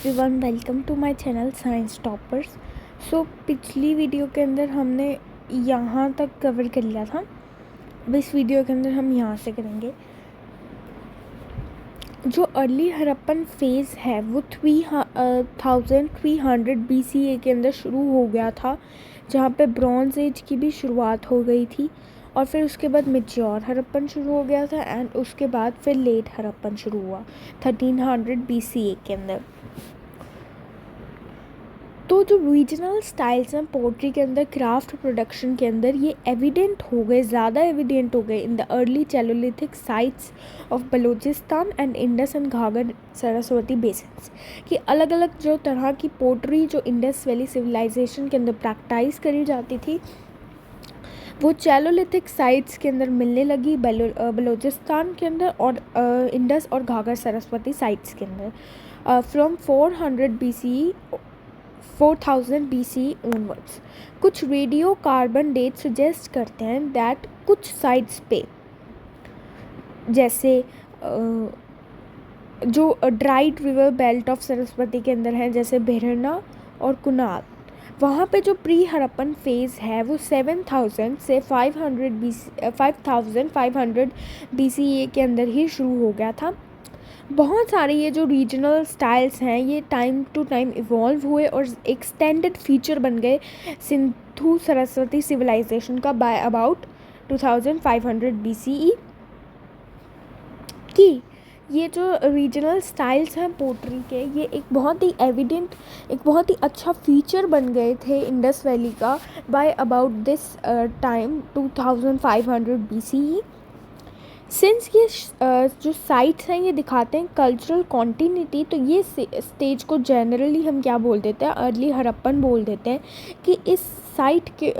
Everyone, welcome to my channel science toppers. So पिछली video के अंदर हमने यहाँ तक कवर कर लिया था। अब इस वीडियो के अंदर हम यहाँ से करेंगे। जो अर्ली हड़प्पन फेज़ है वो 3300 BCE के अंदर शुरू हो गया था, जहाँ पे ब्रॉन्ज एज की भी शुरुआत हो गई थी। और फिर उसके बाद मैच्योर हड़प्पन शुरू हो गया था एंड उसके बाद फिर लेट हड़प्पन शुरू हुआ 1300 BCE के अंदर। तो जो रीजनल स्टाइल्स हैं पोट्री के अंदर, क्राफ्ट प्रोडक्शन के अंदर, ये एविडेंट हो गए, ज़्यादा एविडेंट हो गए in the early chalcolithic sites of Baluchistan and Indus and Ghaggar Saraswati basins. कि अलग अलग जो तरह की पोट्री जो इंडस वैली सिविलाइजेशन के अंदर प्रैक्टिस करी जाती थी वो चैलोलिथिक साइट्स के अंदर मिलने लगी बलूचिस्तान के अंदर और इंडस और घाघर सरस्वती साइट्स के अंदर फ्रॉम 4000 BCE onwards। कुछ रेडियो कार्बन डेट सजेस्ट करते हैं दैट कुछ साइट्स पे, जैसे जो dried river belt of Saraswati के अंदर है, जैसे बेरना और कुनाल, वहाँ पे जो प्री हड़प्पन फेज़ है वो 7000 से 5500 BCE के अंदर ही शुरू हो गया था। बहुत सारे ये जो रीजनल स्टाइल्स हैं ये टाइम टू टाइम इवॉल्व हुए और एक्सटेंडेड फीचर बन गए सिंधु सरस्वती सिविलाइजेशन का बाय अबाउट 2500 BCE की। ये जो रीजनल स्टाइल्स हैं पोट्री के, ये एक बहुत ही एविडेंट, एक बहुत ही अच्छा फीचर बन गए थे इंडस वैली का by about this time 2500 BCE। Since ये जो साइट्स हैं ये दिखाते हैं कल्चरल कॉन्टीन्यूटी, तो ये स्टेज को जनरली हम क्या बोल देते हैं, अर्ली हड़प्पन बोल देते हैं। कि इस साइट के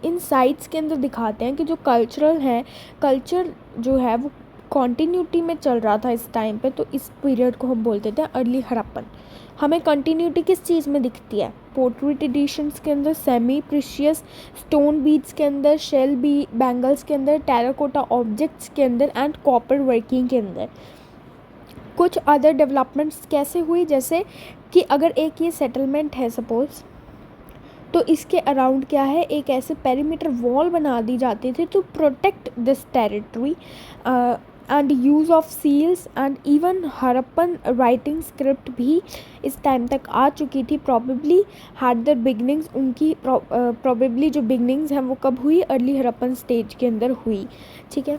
इन साइट्स के अंदर दिखाते हैं कि जो कल्चर जो है वो कॉन्टीन्यूटी में चल रहा था इस टाइम पे, तो इस पीरियड को हम बोल देते हैं अर्ली हड़प्पन। हमें कंटिन्यूटी किस चीज़ में दिखती है? पोट्री ट्रेडिशंस के अंदर, सेमी प्रीशियस स्टोन बीड्स के अंदर, शेल बैंगल्स के अंदर, टेराकोटा ऑब्जेक्ट्स के अंदर एंड कॉपर वर्किंग के अंदर। कुछ अदर डेवलपमेंट्स कैसे हुई, जैसे कि अगर एक ये सेटलमेंट है सपोज़, तो इसके अराउंड क्या है, एक ऐसे पेरीमीटर वॉल बना दी जाती थी to protect this territory and use of seals and even Harappan writing script भी इस टाइम तक आ चुकी थी। प्रॉबेबली हैड द बिगनिंग्स, उनकी प्रॉबेबली जो बिगनिंग्स हैं वो कब हुई, अर्ली हड़प्पन स्टेज के अंदर हुई। ठीक है,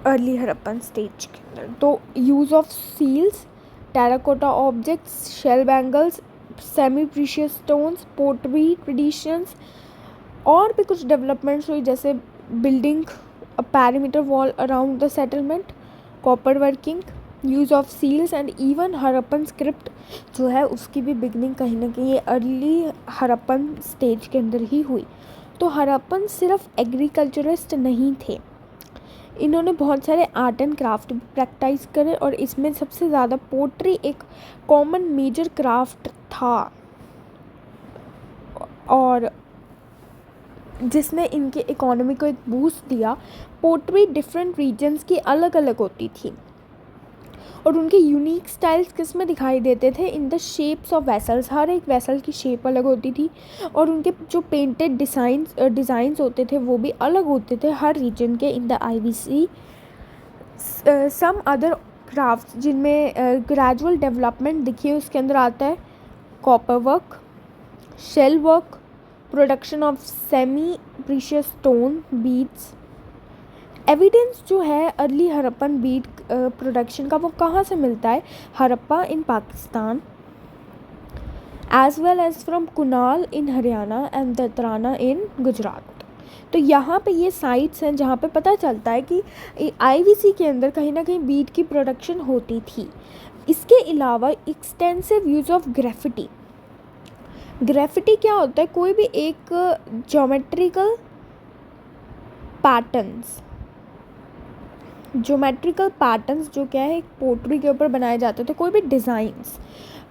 अर्ली हड़प्पन स्टेज के अंदर। तो use of seals, terracotta objects, shell bangles, semi precious stones, pottery traditions, और भी कुछ डेवलपमेंट्स हुई, जैसे building a perimeter wall around the settlement, copper working, use of seals and even Harappan script जो है उसकी भी बिगनिंग कहीं ना कहीं अर्ली हड़प्पन स्टेज के अंदर ही हुई। तो हड़प्पन सिर्फ एग्रीकल्चरिस्ट नहीं थे, इन्होंने बहुत सारे आर्ट एंड क्राफ्ट भी प्रैक्टिस करे और इसमें सबसे ज़्यादा पोट्री एक कॉमन मेजर क्राफ्ट था और जिसने इनके इकोनॉमी को एक बूस्ट दिया। पोट्री डिफरेंट रीजन्स की अलग अलग होती थी और उनके यूनिक स्टाइल्स किस में दिखाई देते थे, in the shapes of vessels. हर एक वेसल की शेप अलग होती थी और उनके जो पेंटेड डिज़ाइंस होते थे वो भी अलग होते थे हर रीजन के। In the IBC some other crafts जिनमें ग्रेजुअल डेवलपमेंट दिखी, उसके अंदर आता है copper work, shell work, production of semi precious stone beads. Evidence जो है अर्ली हड़प्पन बीड प्रोडक्शन का वो कहाँ से मिलता है, Harappa in Pakistan as well as from Kunal in Haryana and Datrana in Gujarat. तो यहाँ पे ये साइट्स हैं जहाँ पे पता चलता है कि IBC के अंदर कहीं ना कहीं बीड की प्रोडक्शन होती थी। इसके अलावा extensive use of graffiti. Graffiti क्या होता है, कोई भी एक ज्योमेट्रिकल पैटर्न्स जो क्या है एक पोट्री के ऊपर बनाए जाते थे। कोई भी डिज़ाइंस,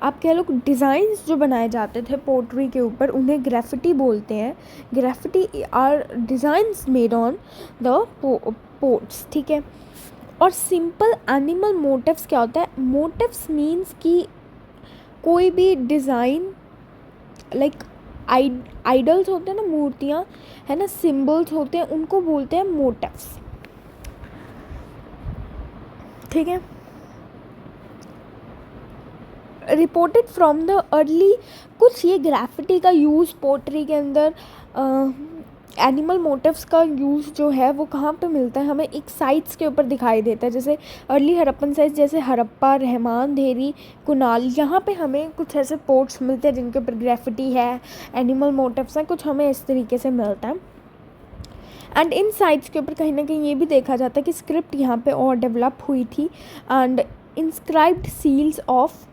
आप कह लो डिज़ाइंस जो बनाए जाते थे पोट्री के ऊपर, उन्हें ग्रेफिटी बोलते हैं। Graffiti are designs made on the pots. ठीक है, और सिंपल एनिमल मोटिव्स क्या होता है? मोटिव्स मीन्स कि कोई भी डिज़ाइन, लाइक आइडल्स होते हैं ना, मूर्तियाँ है ना, सिम्बल्स होते हैं, उनको बोलते हैं मोटिव्स। ठीक है। रिपोर्टेड फ्रॉम द अर्ली, कुछ ये ग्राफिटी का यूज़ पोट्री के अंदर, एनिमल मोटिव्स का यूज़ जो है वो कहाँ पे मिलता है? हमें एक साइट्स के ऊपर दिखाई देता है, जैसे अर्ली हड़प्पन साइट्स, जैसे हड़प्पा, रहमान धेरी, कुनाल, यहाँ पे हमें कुछ ऐसे पोर्ट्स मिलते हैं जिनके ऊपर ग्राफिटी है, एनिमल मोटिव्स हैं, कुछ हमें इस तरीके से मिलता है। एंड इन साइट्स के ऊपर कहीं ना कहीं ये भी देखा जाता है कि स्क्रिप्ट यहाँ पे और डेवलप हुई थी। And inscribed seals of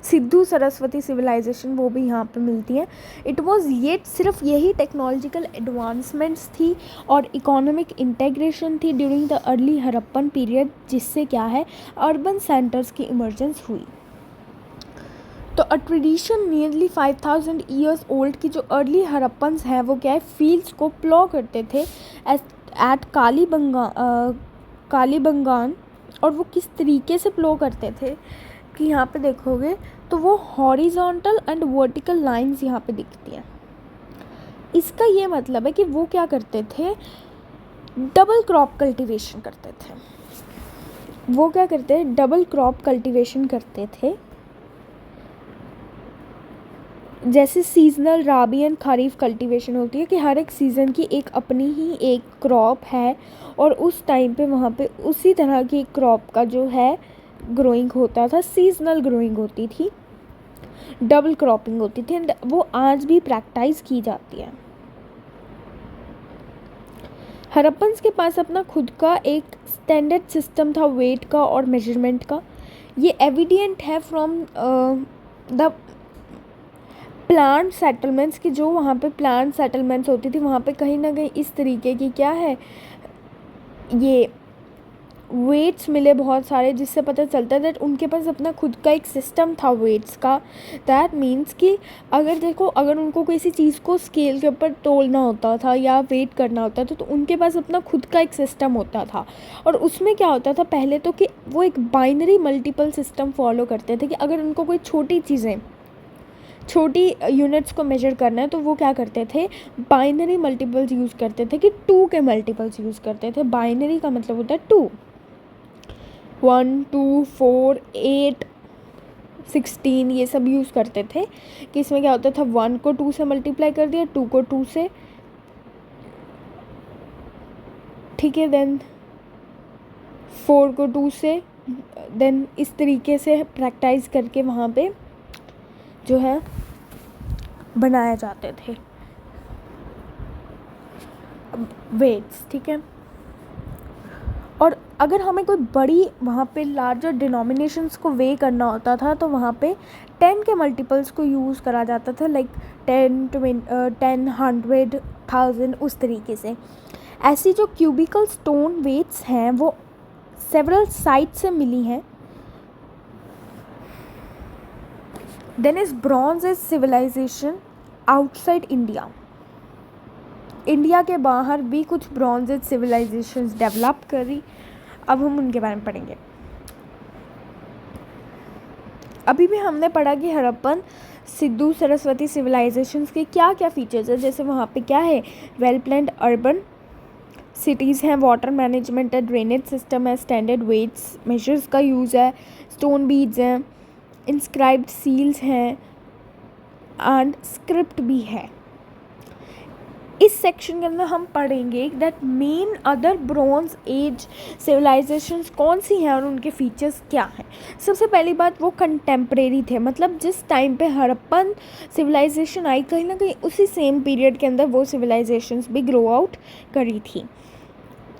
Sindhu Saraswati civilisation वो भी यहाँ पे मिलती हैं। इट वॉज ये सिर्फ यही टेक्नोलॉजिकल एडवांसमेंट्स थी और इकोनॉमिक इंटेग्रेशन थी during the early Harappan period, जिससे क्या है, अर्बन सेंटर्स की इमर्जेंस हुई। तो अ ट्रेडिशन नियरली 5000 ईयर्स ओल्ड की जो अर्ली हड़प्पन्स हैं वो क्या है, फील्ड्स को प्लॉ करते थे एट कालीबंगान। और वो किस तरीके से प्लॉ करते थे कि यहाँ पे देखोगे तो वो हॉरिजॉन्टल एंड वर्टिकल लाइंस यहाँ पे दिखती हैं। इसका ये मतलब है कि वो क्या करते थे, डबल क्रॉप कल्टीवेशन करते थे। वो क्या करते हैं, डबल क्रॉप कल्टीवेशन करते थे। जैसे seasonal rabi and kharif cultivation होती है कि हर एक सीज़न की एक अपनी ही एक क्रॉप है और उस टाइम पे वहाँ पे उसी तरह की क्रॉप का जो है ग्रोइंग होता था, सीजनल ग्रोइंग होती थी, डबल क्रॉपिंग होती थी। एंड वो आज भी प्रैक्टिस की जाती है। हड़प्पन्स के पास अपना खुद का एक स्टैंडर्ड सिस्टम था वेट का और मेजरमेंट का। ये एविडेंट है फ्रॉम द प्लांट सेटलमेंट्स की, जो वहाँ पे प्लांट सेटलमेंट्स होती थी वहाँ पे कहीं ना कहीं इस तरीके की क्या है, ये वेट्स मिले बहुत सारे, जिससे पता चलता है दैट उनके पास अपना खुद का एक सिस्टम था वेट्स का। दैट मीन्स कि अगर देखो, अगर उनको किसी चीज़ को स्केल के ऊपर तोलना होता था या वेट करना होता था तो उनके पास अपना खुद का एक सिस्टम होता था। और उसमें क्या होता था पहले तो कि वो एक बाइनरी मल्टीपल सिस्टम फॉलो करते थे कि अगर उनको कोई छोटी यूनिट्स को मेजर करना है तो वो क्या करते थे, बाइनरी मल्टीपल्स यूज़ करते थे कि 2 के मल्टीपल्स यूज़ करते थे। बाइनरी का मतलब होता है 2, 1, 2, 4, 8, 16 ये सब यूज़ करते थे। कि इसमें क्या होता था, 1 को 2 से मल्टीप्लाई कर दिया, 2 को 2 से, ठीक है, देन 4 को 2 से, देन इस तरीके से प्रैक्टिस करके वहाँ पे जो है बनाए जाते थे वेट्स। ठीक है। और अगर हमें कोई बड़ी वहाँ पे लार्जर डिनोमिनेशंस को वे करना होता था तो वहाँ पे 10 के मल्टीपल्स को यूज़ करा जाता था, लाइक 10, 100, 1000 उस तरीके से। ऐसी जो क्यूबिकल स्टोन वेट्स हैं वो सेवरल साइट्स से मिली हैं। Then is bronze age civilisation outside India. India के बाहर भी कुछ ब्रॉन्ज एज सिविलाइजेशंस डेवलप करी। अब हम उनके बारे में पढ़ेंगे। अभी भी हमने पढ़ा कि हड़प्पन सिद्धू सरस्वती सिविलाइजेशंस के क्या क्या फीचर्स है। जैसे वहाँ पे क्या है, वेल प्लान्ड अर्बन सिटीज़ हैं, वाटर मैनेजमेंट है, ड्रेनेज सिस्टम है, स्टैंडर्ड वेट्स मेजर्स का यूज़ है, स्टोन बीड्स हैं, इंस्क्राइब्ड सील्स हैं एंड स्क्रिप्ट भी है। इस सेक्शन के अंदर हम पढ़ेंगे that main other bronze age civilisations कौन सी हैं और उनके फीचर्स क्या हैं। सबसे पहली बात, वो कंटेम्प्रेरी थे, मतलब जिस टाइम पे हड़प्पन सिविलाइजेशन आई कहीं ना कहीं उसी सेम पीरियड के अंदर वो सिविलाइजेशंस भी ग्रो आउट करी थी।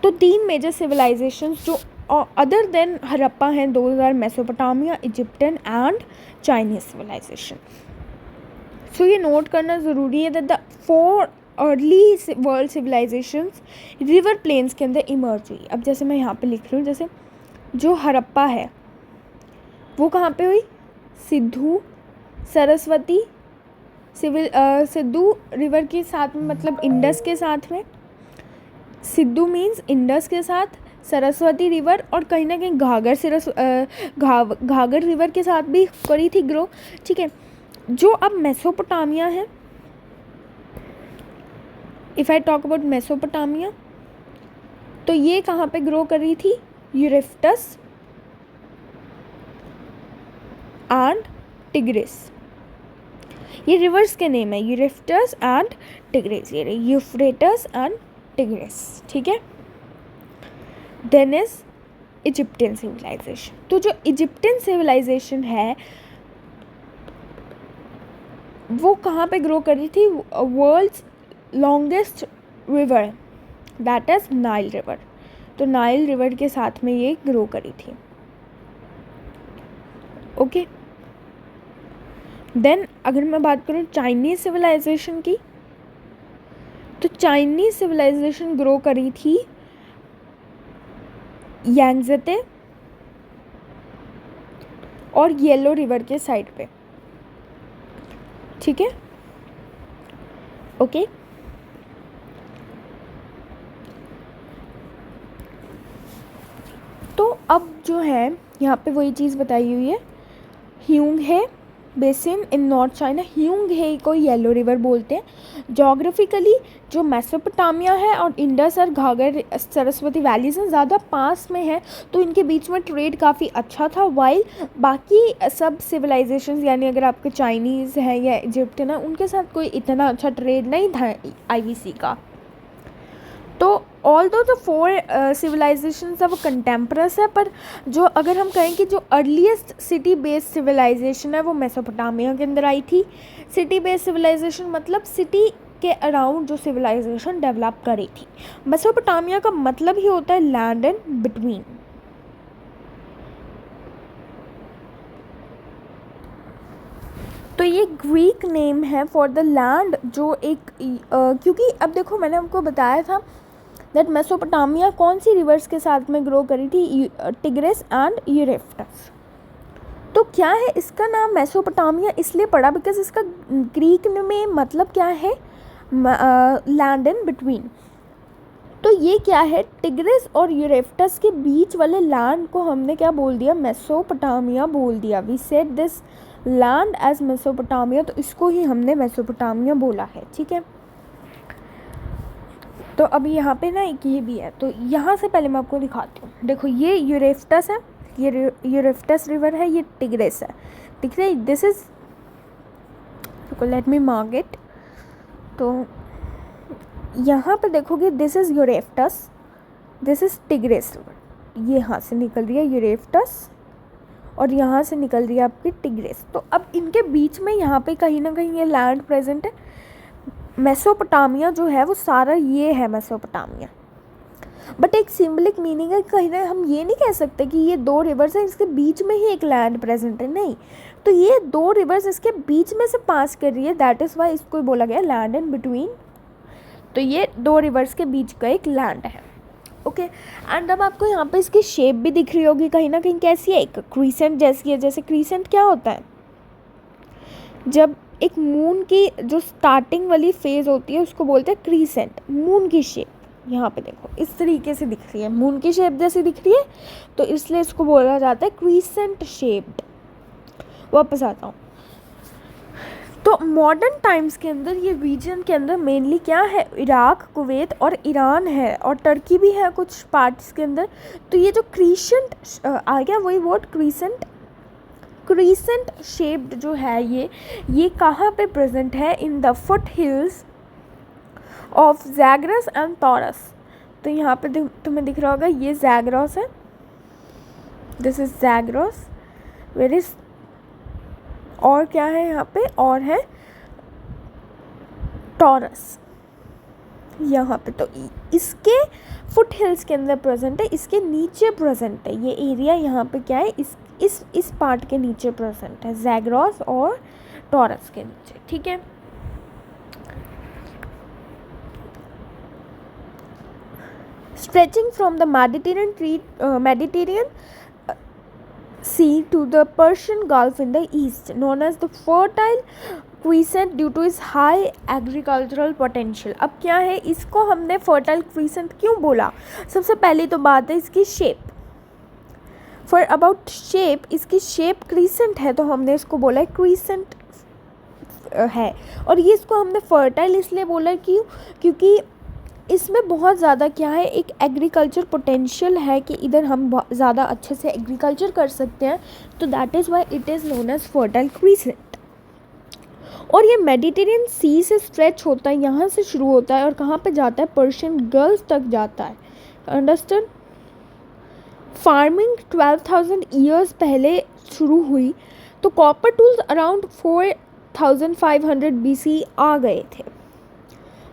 तो 3 मेजर सिविलाइजेशंस जो अदर देन हड़प्पा हैं, those are Mesopotamia, Egyptian and Chinese civilisation. So ये नोट करना ज़रूरी है that the 4 early world civilisations river plains के अंदर इमर्ज हुई। अब जैसे मैं यहाँ पे लिख रही हूँ, जैसे जो हड़प्पा है वो कहाँ पे हुई, सिद्धू सरस्वती सिद्धू रिवर के साथ में, मतलब इंडस के साथ में। सिद्धू मीन्स इंडस के साथ, सरस्वती रिवर और कहीं ना कहीं घाघर रिवर के साथ भी करी थी ग्रो, ठीक है। जो अब मेसोपोटामिया है, if I talk about Mesopotamia, तो ये कहाँ पे ग्रो कर रही थी? यूफ्रेटस एंड टिग्रिस, ये रिवर्स के नेम है, यूफ्रेटस एंड टिग्रिस, ये यूफ्रेटस एंड टिग्रिस, ठीक है। Then is Egyptian civilisation. तो जो इजिप्टियन सिविलाइजेशन है वो कहाँ पे ग्रो कर रही थी? World's longest river, that is Nile river. तो नाइल रिवर के साथ में ये ग्रो करी थी, ओके। देन अगर मैं बात करूँ चाइनीज़ सिविलाइजेशन की, तो चाइनीज़ सिविलाइजेशन ग्रो करी थी यांगज़े और येलो रिवर के साइड पे, ठीक है, ओके। तो अब जो है यहाँ पे वही चीज़ बताई हुई है, ह्यूंग है बेसिन इन नॉर्थ चाइना, ह्यूंग हे को येलो रिवर बोलते हैं। जोग्राफिकली जो मेसोपोटामिया है और इंडस और घाघर सरस्वती वैली से ज़्यादा पास में है, तो इनके बीच में ट्रेड काफ़ी अच्छा था। वाइल बाकी सब सिविलाइजेशंस, यानी अगर आपके चाइनीज़ है या इजिप्टियन है, उनके साथ कोई इतना अच्छा ट्रेड नहीं था IVC का। तो ऑल्दो द 4 सिविलाइजेशंस है वो कंटेम्परस है, पर जो अगर हम कहें कि जो अर्लीस्ट सिटी बेस्ड सिविलाइजेशन है वो मेसोपोटामिया के अंदर आई थी। सिटी बेस्ड सिविलाइजेशन मतलब सिटी के अराउंड जो सिविलाइजेशन डेवलप करी थी। मेसोपोटामिया का मतलब ही होता है लैंड इन बिटवीन। तो ये ग्रीक नेम है फॉर द लैंड, जो एक क्योंकि अब देखो मैंने आपको बताया था दैट मेसोपोटामिया कौन सी रिवर्स के साथ में ग्रो करी थी? Tigris and Euphrates. तो क्या है इसका नाम मेसोपोटामिया इसलिए पड़ा बिकॉज इसका ग्रीक में मतलब क्या है? Land in between. तो ये क्या है? टिग्रिस और यूफ्रेटस के बीच वाले लैंड को हमने क्या बोल दिया? मेसोपोटामिया बोल दिया। We said this land as Mesopotamia, तो इसको ही हमने मेसोपोटामिया बोला है, ठीक है। तो अभी यहाँ पे ना एक ये भी है, तो यहाँ से पहले मैं आपको दिखाती हूँ। देखो ये यूफ्रेटस है, ये यूफ्रेटस रिवर है, ये टिग्रिस है, दिख रहा है? This is, let me mark it. तो यहाँ पे देखोगे this is Euphrates, this is tigris river. ये यहाँ से निकल रही है यूफ्रेटस और यहाँ से निकल रही है आपकी टिग्रिस। तो अब इनके बीच में यहाँ पे कहीं ना कहीं ये लैंड प्रेजेंट है। मेसोपोटामिया जो है वो सारा ये है मेसोपोटामिया, बट एक सिंबलिक मीनिंग है। कहीं ना हम ये नहीं कह सकते कि ये 2 रिवर्स हैं इसके बीच में ही एक लैंड प्रेजेंट है, नहीं। तो ये 2 रिवर्स इसके बीच में से पास कर रही है, दैट इज़ वाई इसको बोला गया लैंड इन बिटवीन। तो ये 2 रिवर्स के बीच का एक लैंड है, ओके। एंड अब आपको यहाँ पे इसकी शेप भी दिख रही होगी कहीं ना कहीं, कैसी है? एक क्रीसेंट जैसी है। जैसे क्रीसेंट क्या होता है? जब एक मून की जो स्टार्टिंग वाली फेज होती है उसको बोलते हैं क्रीसेंट। मून की शेप यहाँ पे देखो इस तरीके से दिख रही है, मून की शेप जैसी दिख रही है, तो इसलिए इसको बोला जाता है क्रीसेंट शेप्ड। वापस आता हूँ, तो मॉडर्न टाइम्स के अंदर ये रीजन के अंदर मेनली क्या है? इराक, कुवैत और ईरान है, और टर्की भी है कुछ पार्ट्स के अंदर। तो ये जो क्रीसेंट आ गया वही वर्ड क्रीसेंट शेप्ड जो है ये कहाँ पे प्रेजेंट है? In the foot hills of Zagros and Taurus. तो यहाँ पे तुम्हें दिख रहा होगा ये ज़ैग्रस है, दिस इज ज़ैग्रस, वेर इज, और क्या है यहाँ पे? और है टॉरस यहाँ पे। तो इसके फुट हिल्स के अंदर प्रेजेंट है, इसके नीचे प्रेजेंट है ये एरिया। यहाँ पे क्या है? इस पार्ट के नीचे प्रेजेंट है, ज़ैग्रस और टॉरस के नीचे, ठीक है। Stretching from the Mediterranean Sea to the Persian Gulf in the east, known as the fertile crescent due to इस हाई एग्रीकल्चरल पोटेंशियल। अब क्या है, इसको हमने फर्टाइल क्वीसेंट क्यों बोला? सबसे पहली तो बात है इसकी शेप। फॉर अबाउट शेप, इसकी शेप क्रीसेंट है तो हमने इसको बोला है क्रीसेंट है। और ये इसको हमने फर्टाइल इसलिए बोला क्योंकि इसमें बहुत ज़्यादा क्या है, एक एग्रीकल्चर पोटेंशियल है कि इधर हम ज़्यादा अच्छे से एग्रीकल्चर कर सकते हैं, तो that is why it is known as fertile crescent. और ये मेडिटेरियन सी से स्ट्रेच होता है, यहाँ से शुरू होता है और कहाँ पे जाता है, पर्शियन गल्फ तक जाता है। अंडरस्टैंड? फार्मिंग 12,000 ईयर्स पहले शुरू हुई, तो कॉपर टूल्स अराउंड 4,500 BC आ गए थे।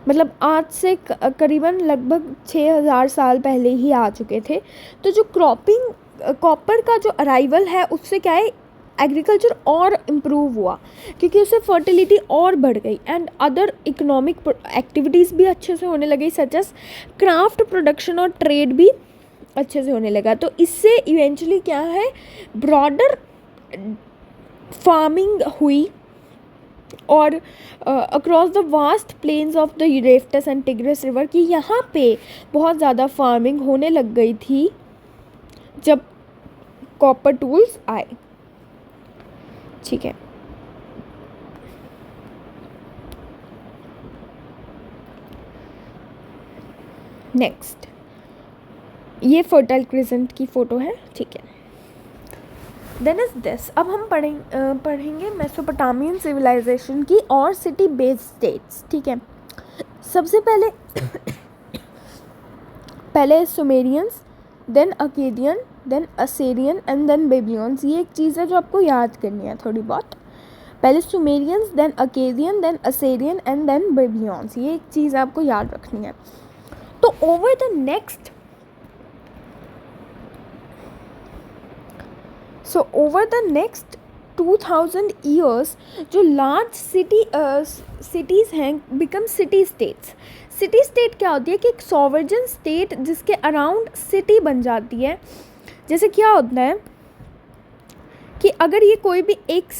मतलब आज से करीबन लगभग 6,000 साल पहले ही आ चुके थे। तो जो कॉपर का जो अराइवल है उससे क्या है, एग्रीकल्चर और इम्प्रूव हुआ क्योंकि उससे फर्टिलिटी और बढ़ गई एंड अदर इकोनॉमिक एक्टिविटीज़ भी अच्छे से होने लगी, सच एज क्राफ्ट प्रोडक्शन और ट्रेड भी अच्छे से होने लगा। तो इससे इवेंचुअली क्या है, ब्रॉडर फार्मिंग हुई और across the vast plains of the Euphrates and Tigris river की यहाँ पे बहुत ज़्यादा फार्मिंग होने लग गई थी जब कॉपर टूल्स आए। ठीक है, नेक्स्ट ये फर्टाइल क्रीसेंट की फ़ोटो है। ठीक है, देन इज दिस। अब हम पढ़ेंगे मेसोपोटामियन सिविलाइजेशन की और सिटी बेस्ड स्टेट्स। ठीक है, सबसे पहले Sumerians, then Akkadian, then Assyrian and then Babylons. ये एक चीज़ है जो आपको याद करनी है थोड़ी बहुत। पहले Sumerians, then Akkadian, then Assyrian and then Babylons. ये एक चीज़ आपको याद रखनी है। तो over the next over the next 2000 years जो लार्ज सिटीज़ हैं become city states. City state क्या होती है कि एक सॉवरेन स्टेट जिसके अराउंड सिटी बन जाती है। जैसे क्या होता है कि अगर ये कोई भी एक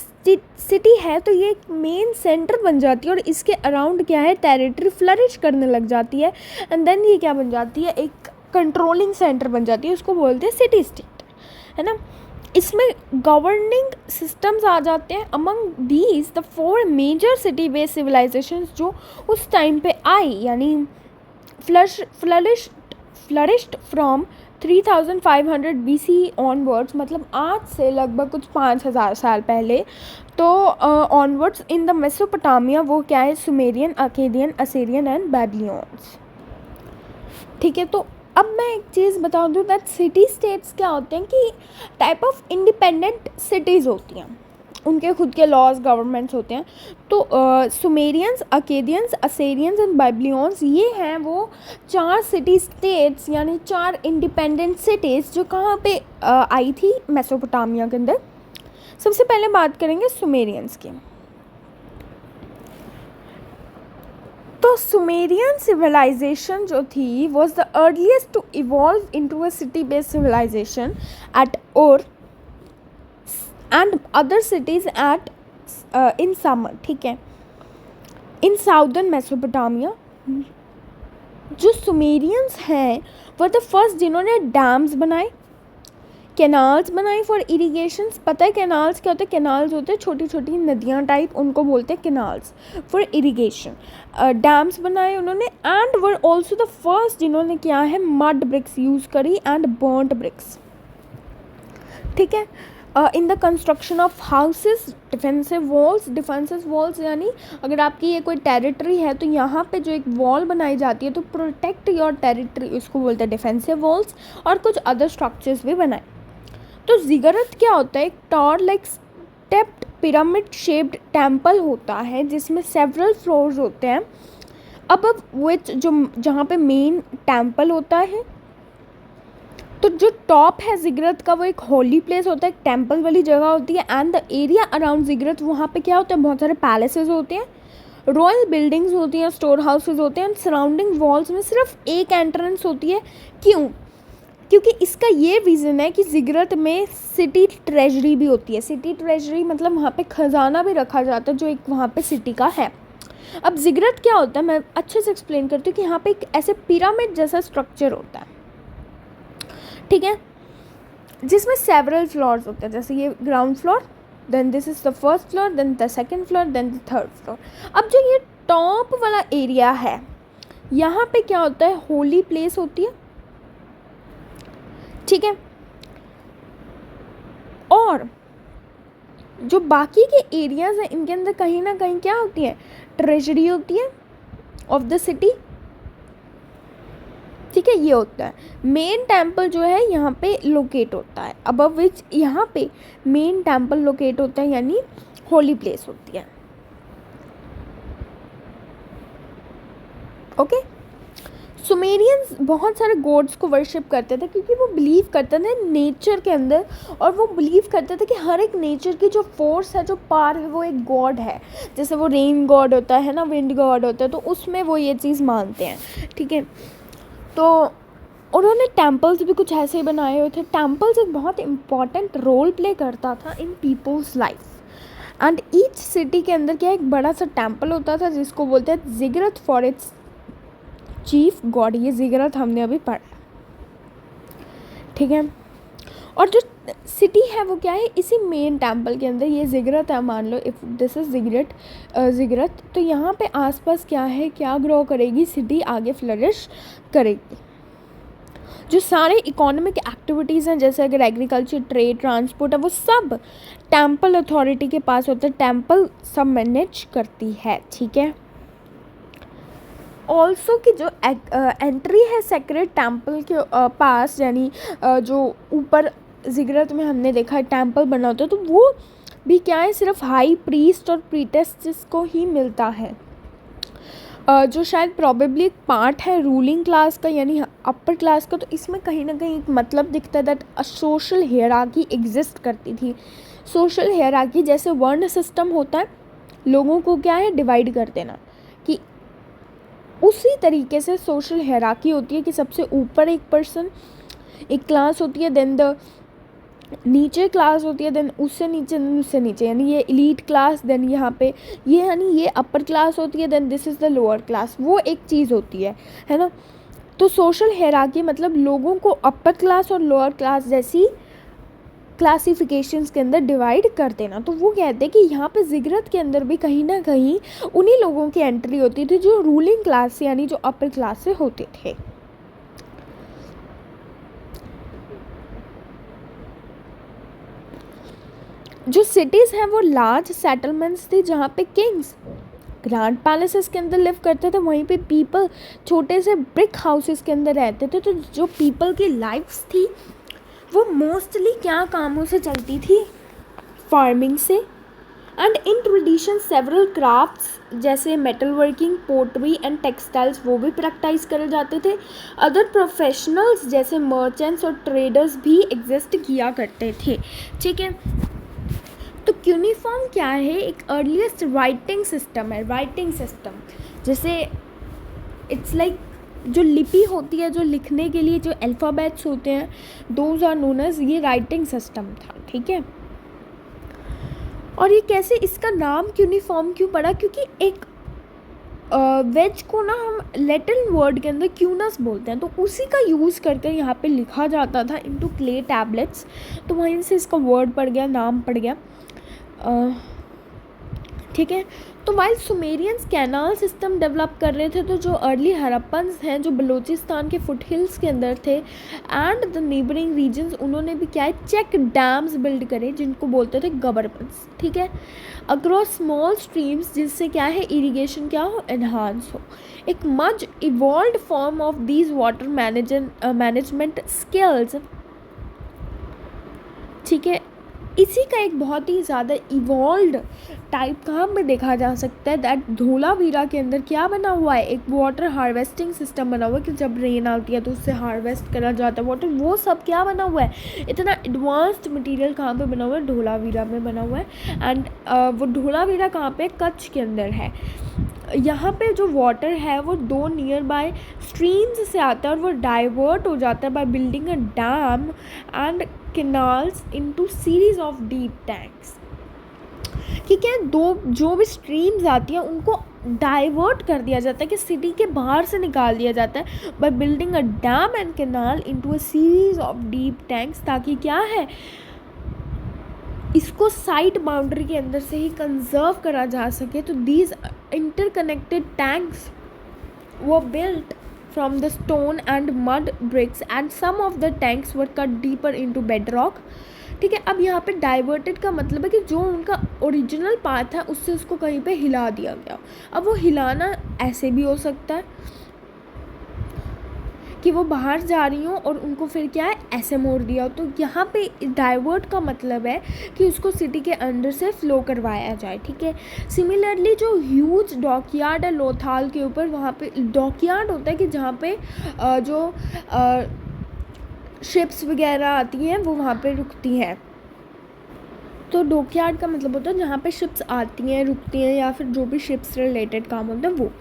सिटी है तो ये एक मेन सेंटर बन जाती है और इसके अराउंड क्या है, टेरिटरी फ्लरिश करने लग जाती है एंड देन ये क्या बन जाती है, एक कंट्रोलिंग सेंटर बन जाती है। उसको बोलते हैं सिटी स्टेट, है ना। इसमें गवर्निंग सिस्टम्स आ जाते हैं। Among these the 4 major city based civilisations जो उस टाइम पे आई, यानी फ्लरिश्ड फ्रॉम 3,500 BC ऑनवर्ड्स, मतलब आज से लगभग कुछ 5,000 साल पहले तो ऑनवर्ड्स इन द मेसोपोटामिया। वो क्या है, सुमेरियन, अकेडियन, असेरियन एंड बेबीलोन्स। ठीक है, तो अब मैं एक चीज़ बता दूँ दैट सिटी स्टेट्स क्या होते हैं कि टाइप ऑफ इंडिपेंडेंट सिटीज़ होती हैं, उनके खुद के लॉज गवर्नमेंट्स होते हैं। तो सुमेरियंस, अकेडियंस, असेरियंस एंड बेबीलोन्स ये हैं वो 4 सिटी स्टेट्स, यानी 4 इंडिपेंडेंट सिटीज़ जो कहाँ पे आई थी, मेसोपोटामिया के अंदर। सबसे पहले बात करेंगे सुमेरियंस की। तो सुमेरियन सिविलाइजेशन जो थी was the earliest to evolve into a city based civilisation at Ur and other cities at in Sumer. ठीक है, इन साउदर्न मेसोपोटामिया जो सुमेरियंस हैं वो द फर्स्ट जिन्होंने डैम्स बनाए, कैनाल्स बनाई फॉर इरीगेशन। पता है कैनाल्स क्या होते हैं? कैनाल्स होते हैं छोटी छोटी नदियाँ टाइप, उनको बोलते हैं कैनाल्स फॉर इरीगेशन। डैम्स बनाए उन्होंने and were also the first जिन्होंने क्या है, मड ब्रिक्स यूज़ करी एंड बर्न्ट ब्रिक्स। ठीक है, in the construction of houses, defensive walls यानी अगर आपकी ये कोई टेरिटरी है तो यहाँ पे जो एक वॉल बनाई जाती है तो प्रोटेक्ट योर टेरिटरी, उसको बोलते हैं डिफेंसिव वॉल्स। और कुछ अदर स्ट्रक्चर्स भी बनाए। तो जिगरत क्या होता है, एक tower like stepped pyramid shaped temple होता है जिसमें सेवरल फ्लोर्स होते हैं। अब विच जो जहाँ पे मेन टेम्पल होता है, तो जो टॉप है जिगरत का वो एक होली प्लेस होता है, एक टेम्पल वाली जगह होती है। एंड द एरिया अराउंड जिगरत, वहाँ पे क्या होता है, बहुत सारे पैलेसेस होते हैं, रॉयल बिल्डिंग्स होती हैं, स्टोर हाउसेज होते हैं। सराउंडिंग वॉल्स में सिर्फ एक एंट्रेंस होती है। क्यों? क्योंकि इसका ये रीज़न है कि ज़िगरत में सिटी ट्रेजरी भी होती है। सिटी ट्रेजरी मतलब वहाँ पे ख़जाना भी रखा जाता है जो एक वहाँ पे सिटी का है। अब ज़िगरत क्या होता है, मैं अच्छे से एक्सप्लेन करती हूँ कि यहाँ पे एक ऐसे पिरामिड जैसा स्ट्रक्चर होता है, ठीक है, जिसमें सेवरल फ्लोर्स होते हैं। जैसे ये ground floor, then this is the first floor, then the second floor, then the third floor. अब जो ये टॉप वाला एरिया है, यहाँ पे क्या होता है, होली प्लेस होती है, ठीक है। और जो बाकी के एरियाज़ हैं इनके अंदर कहीं ना कहीं क्या होती है, ट्रेजरी होती है ऑफ द सिटी, ठीक है। ये होता है मेन टेम्पल जो है यहाँ पे लोकेट होता है, अबव विच यहाँ पे मेन टेम्पल लोकेट होता है, यानी होली प्लेस होती है, ओके। सुमेरियंस बहुत सारे गॉड्स को वर्शिप करते थे क्योंकि वो बिलीव करते थे नेचर के अंदर, और वो बिलीव करते थे कि हर एक नेचर की जो फोर्स है, जो पावर है, वो एक गॉड है। जैसे वो रेन गॉड होता है ना, विंड गॉड होता है, तो उसमें वो ये चीज़ मानते हैं, ठीक है। तो उन्होंने टेम्पल्स भी कुछ ऐसे ही बनाए हुए थे। टेम्पल्स एक बहुत इंपॉर्टेंट रोल प्ले करता था in people's life. And each city के अंदर क्या एक बड़ा सा टेम्पल होता था जिसको बोलते हैं ज़िगरत फॉर इट्स चीफ गॉड। ये ज़िगरत हमने अभी पढ़ा, ठीक है। और जो सिटी है वो क्या है, इसी मेन टेम्पल के अंदर ये ज़िगरत है, मान लो इफ़ दिस इज़ ज़िगरत, तो यहाँ पे आसपास क्या है, क्या ग्रो करेगी, सिटी आगे फ्लरिश करेगी। जो सारे इकोनॉमिक एक्टिविटीज़ हैं, जैसे अगर एग्रीकल्चर, ट्रेड, ट्रांसपोर्ट है, वो सब टेम्पल अथॉरिटी के पास होता है, टेम्पल सब मैनेज करती है, ठीक है। ऑल्सो कि जो एंट्री है सेक्रेड टेम्पल के पास, यानी जो ऊपर ज़िगरत में हमने देखा टेम्पल बना होता है, तो वो भी क्या है, सिर्फ हाई प्रीस्ट और प्रीटेस्ट्स को ही मिलता है, जो शायद प्रॉबेबली एक पार्ट है रूलिंग क्लास का, यानी अपर क्लास का। तो इसमें कहीं ना कहीं एक मतलब दिखता है that a social hierarchy exist करती थी। सोशल हियरार्की जैसे वर्ण सिस्टम होता है, लोगों को क्या है, डिवाइड कर देना, कि उसी तरीके से सोशल हियरार्की होती है कि सबसे ऊपर एक पर्सन, एक क्लास होती है, देन द नीचे क्लास होती है, देन उससे नीचे, देन उससे नीचे, यानी ये एलीट क्लास, देन यहाँ पे ये यानी ये अपर क्लास होती है, then this is the lower class. वो एक चीज़ होती है ना। तो सोशल हियरार्की मतलब लोगों को अपर क्लास और लोअर क्लास जैसी क्लासिफिकेशंस के अंदर डिवाइड कर देना। तो वो कहते हैं कि यहाँ पे ज़िगरत के अंदर भी कहीं ना कहीं उन्हीं लोगों की एंट्री होती थी जो रूलिंग क्लास से, यानी जो अपर क्लास से होते थे। जो सिटीज़ हैं वो लार्ज सेटलमेंट्स थी जहाँ पे किंग्स ग्रैंड पैलेसेस के अंदर लिव करते थे, वहीं पे पीपल छोटे से ब्रिक हाउसेस के अंदर रहते थे। तो जो पीपल की लाइफ्स थी वो मोस्टली क्या कामों से चलती थी, फार्मिंग से। And in tradition several crafts जैसे metal working, pottery and textiles वो भी प्रैक्टिस करे जाते थे। अदर प्रोफेशनल्स जैसे मर्चेंट्स और ट्रेडर्स भी एग्जिस्ट किया करते थे, ठीक है। तो क्यूनिफॉर्म क्या है, एक अर्लीस्ट राइटिंग सिस्टम है। राइटिंग सिस्टम जैसे इट्स लाइक जो लिपि होती है, जो लिखने के लिए जो अल्फ़ाबेट्स होते हैं, दोज आर नोन एज, ये राइटिंग सिस्टम था, ठीक है। और ये कैसे, इसका नाम क्यूनिफॉर्म क्यों पड़ा, क्योंकि एक वेज को ना हम लैटिन वर्ड के अंदर क्यूनस बोलते हैं, तो उसी का यूज़ करके यहाँ पे लिखा जाता था इनटू क्ले टैबलेट्स, तो वहीं से इसका वर्ड पड़ गया, नाम पड़ गया, ठीक है। तो while Sumerians canal system develop कर रहे थे, तो जो अर्ली हड़प्पन्स हैं जो बलूचिस्तान के फुट हिल्स के अंदर थे एंड द नेबरिंग रीजन्स, उन्होंने भी क्या है, चेक डैम्स बिल्ड करे जिनको बोलते थे गवर्नमेंट्स, ठीक है, अक्रॉस स्मॉल स्ट्रीम्स, जिससे क्या है इरिगेशन क्या हो, एनहांस हो। एक much evolve form of these water management skills, ठीक है। इसी का एक बहुत ही ज़्यादा इवॉल्व टाइप कहाँ पे देखा जा सकता है, दैट धोलावीरा के अंदर क्या बना हुआ है, एक वाटर हार्वेस्टिंग सिस्टम बना हुआ है कि जब रेन आती है तो उससे हार्वेस्ट करा जाता है वाटर, वो सब क्या बना हुआ है, इतना एडवांस्ड मटेरियल कहाँ पे बना हुआ है, धोलावीरा में बना हुआ है। एंड वो धोलावीरा कहाँ पे, कच्छ के अंदर है। यहाँ पे जो वाटर है वो 2 नियर बाय स्ट्रीम्स से आता है और वो डाइवर्ट हो जाता है by building a dam and canals into series of deep tanks. ठीक है, दो जो भी स्ट्रीम्स आती हैं उनको डाइवर्ट कर दिया जाता है कि सिटी के बाहर से निकाल दिया जाता है by building a dam and canal into a series of deep tanks, ताकि क्या है इसको साइट बाउंड्री के अंदर से ही कंजर्व करा जा सके। तो these interconnected tanks were built from the stone and mud bricks and some of the tanks were cut deeper into bedrock। ठीक है, अब यहाँ पे डाइवर्टेड का मतलब है कि जो उनका ओरिजिनल पाथ है उससे उसको कहीं पे हिला दिया गया। अब वो हिलाना ऐसे भी हो सकता है कि वो बाहर जा रही हो और उनको फिर क्या है ऐसे मोड़ दिया। तो यहाँ पे डाइवर्ट का मतलब है कि उसको सिटी के अंदर से फ्लो करवाया जाए। ठीक है, सिमिलरली जो ह्यूज डॉकयार्ड है लोथाल के ऊपर, वहाँ पे डॉकयार्ड होता है कि जहाँ पे जो शिप्स वगैरह आती हैं वो वहाँ पे रुकती हैं। तो डॉकयार्ड का मतलब होता है जहाँ पे शिप्स आती हैं, रुकती हैं, या फिर जो भी शिप्स से रिलेटेड काम होता है वो।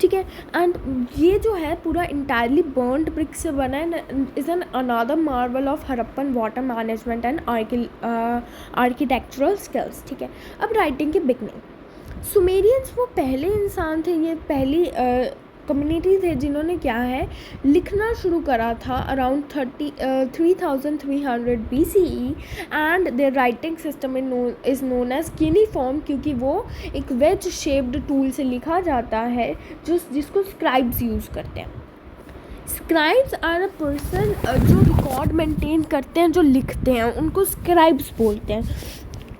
ठीक है, एंड ये जो है पूरा इंटायरली बर्न्ड ब्रिक से बना है, is an another Marvel of Harappan water management and architectural skills. ठीक है, अब राइटिंग की बिगनिंग। सुमेरियंस वो पहले इंसान थे, ये पहली कम्युनिटी थे जिन्होंने क्या है लिखना शुरू करा था around 3300 BCE and their writing system is known as cuneiform, क्योंकि वो एक वेज शेप्ड टूल से लिखा जाता है जिसको स्क्राइब्स यूज़ करते हैं। स्क्राइब्स आर अ पर्सन जो रिकॉर्ड मेंटेन करते हैं, जो लिखते हैं, उनको स्क्राइब्स बोलते हैं।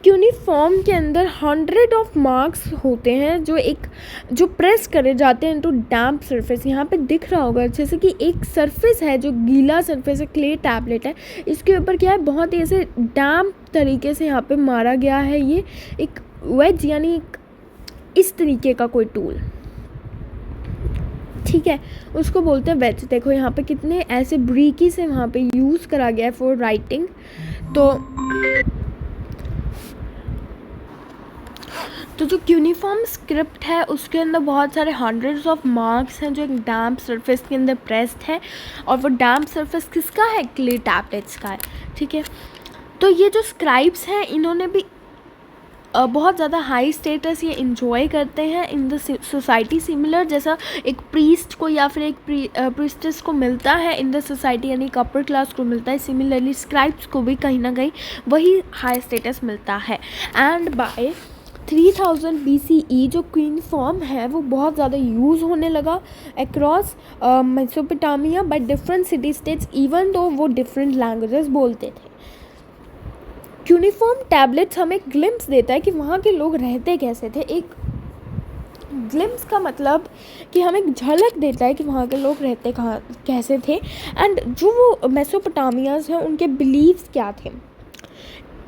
क्यूनिफॉर्म के अंदर 100 ऑफ मार्क्स होते हैं जो प्रेस करे जाते हैं इनटू डैम्प सरफेस। यहाँ पे दिख रहा होगा जैसे कि एक सरफेस है जो गीला सरफेस है, क्ले टैबलेट है, इसके ऊपर क्या है बहुत ही ऐसे डैम्प तरीके से यहाँ पे मारा गया है ये एक वेज यानी एक इस तरीके का कोई टूल। ठीक है, उसको बोलते हैं वेज। देखो यहाँ पे कितने ऐसे ब्रीकी से वहाँ पे यूज़ करा गया है फॉर राइटिंग। तो जो क्यूनिफॉर्म स्क्रिप्ट है उसके अंदर बहुत सारे हंड्रेड्स ऑफ मार्क्स हैं जो एक डैम्प सरफेस के अंदर प्रेस्ड है, और वो डैम्प सरफेस किसका है, क्ले टैबलेट्स का है। ठीक है, तो ये जो स्क्राइब्स हैं इन्होंने भी बहुत ज़्यादा हाई स्टेटस ये इंजॉय करते हैं इन द सोसाइटी, सिमिलर जैसा एक प्रीस्ट को या फिर एक प्रीस्टेस को मिलता है इन द सोसाइटी यानी एक अपर क्लास को मिलता है, सिमिलरली स्क्राइब्स को भी कहीं ना कहीं वही हाई स्टेटस मिलता है। एंड बाय 3000 BCE जो क्यूनिफॉर्म है वो बहुत ज़्यादा यूज़ होने लगा across Mesopotamia by different city states, even though वो डिफरेंट लैंग्वेजेस बोलते थे। क्यूनिफॉर्म टैबलेट्स हमें ग्लिम्स देता है कि वहाँ के लोग रहते कैसे थे। एक ग्लिम्स का मतलब कि हमें एक झलक देता है कि वहाँ के लोग रहते कहाँ कैसे थे, एंड जो वो मेसोपोटामियाज हैं उनके बिलीव्स क्या थे,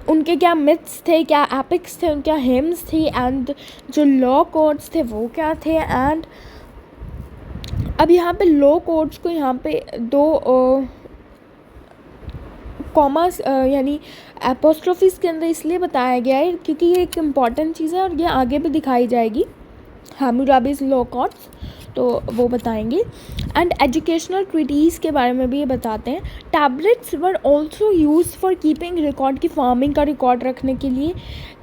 उनके क्या मिथ्स थे, क्या एपिक्स थे, उनके हिम्स थी, एंड जो लॉ कोड्स थे वो क्या थे। एंड अब यहाँ पे लॉ कोड्स को यहाँ पे दो कॉमास यानी एपोस्ट्रोफीज़ के अंदर इसलिए बताया गया है क्योंकि ये एक इम्पॉर्टेंट चीज़ है और ये आगे भी दिखाई जाएगी। हैम्मुराबीज़ लॉ कोड्स तो वो बताएंगे, एंड एजुकेशनल ट्रीटीज़ के बारे में भी ये बताते हैं। Tablets were also use for keeping record की फार्मिंग का रिकॉर्ड रखने के लिए,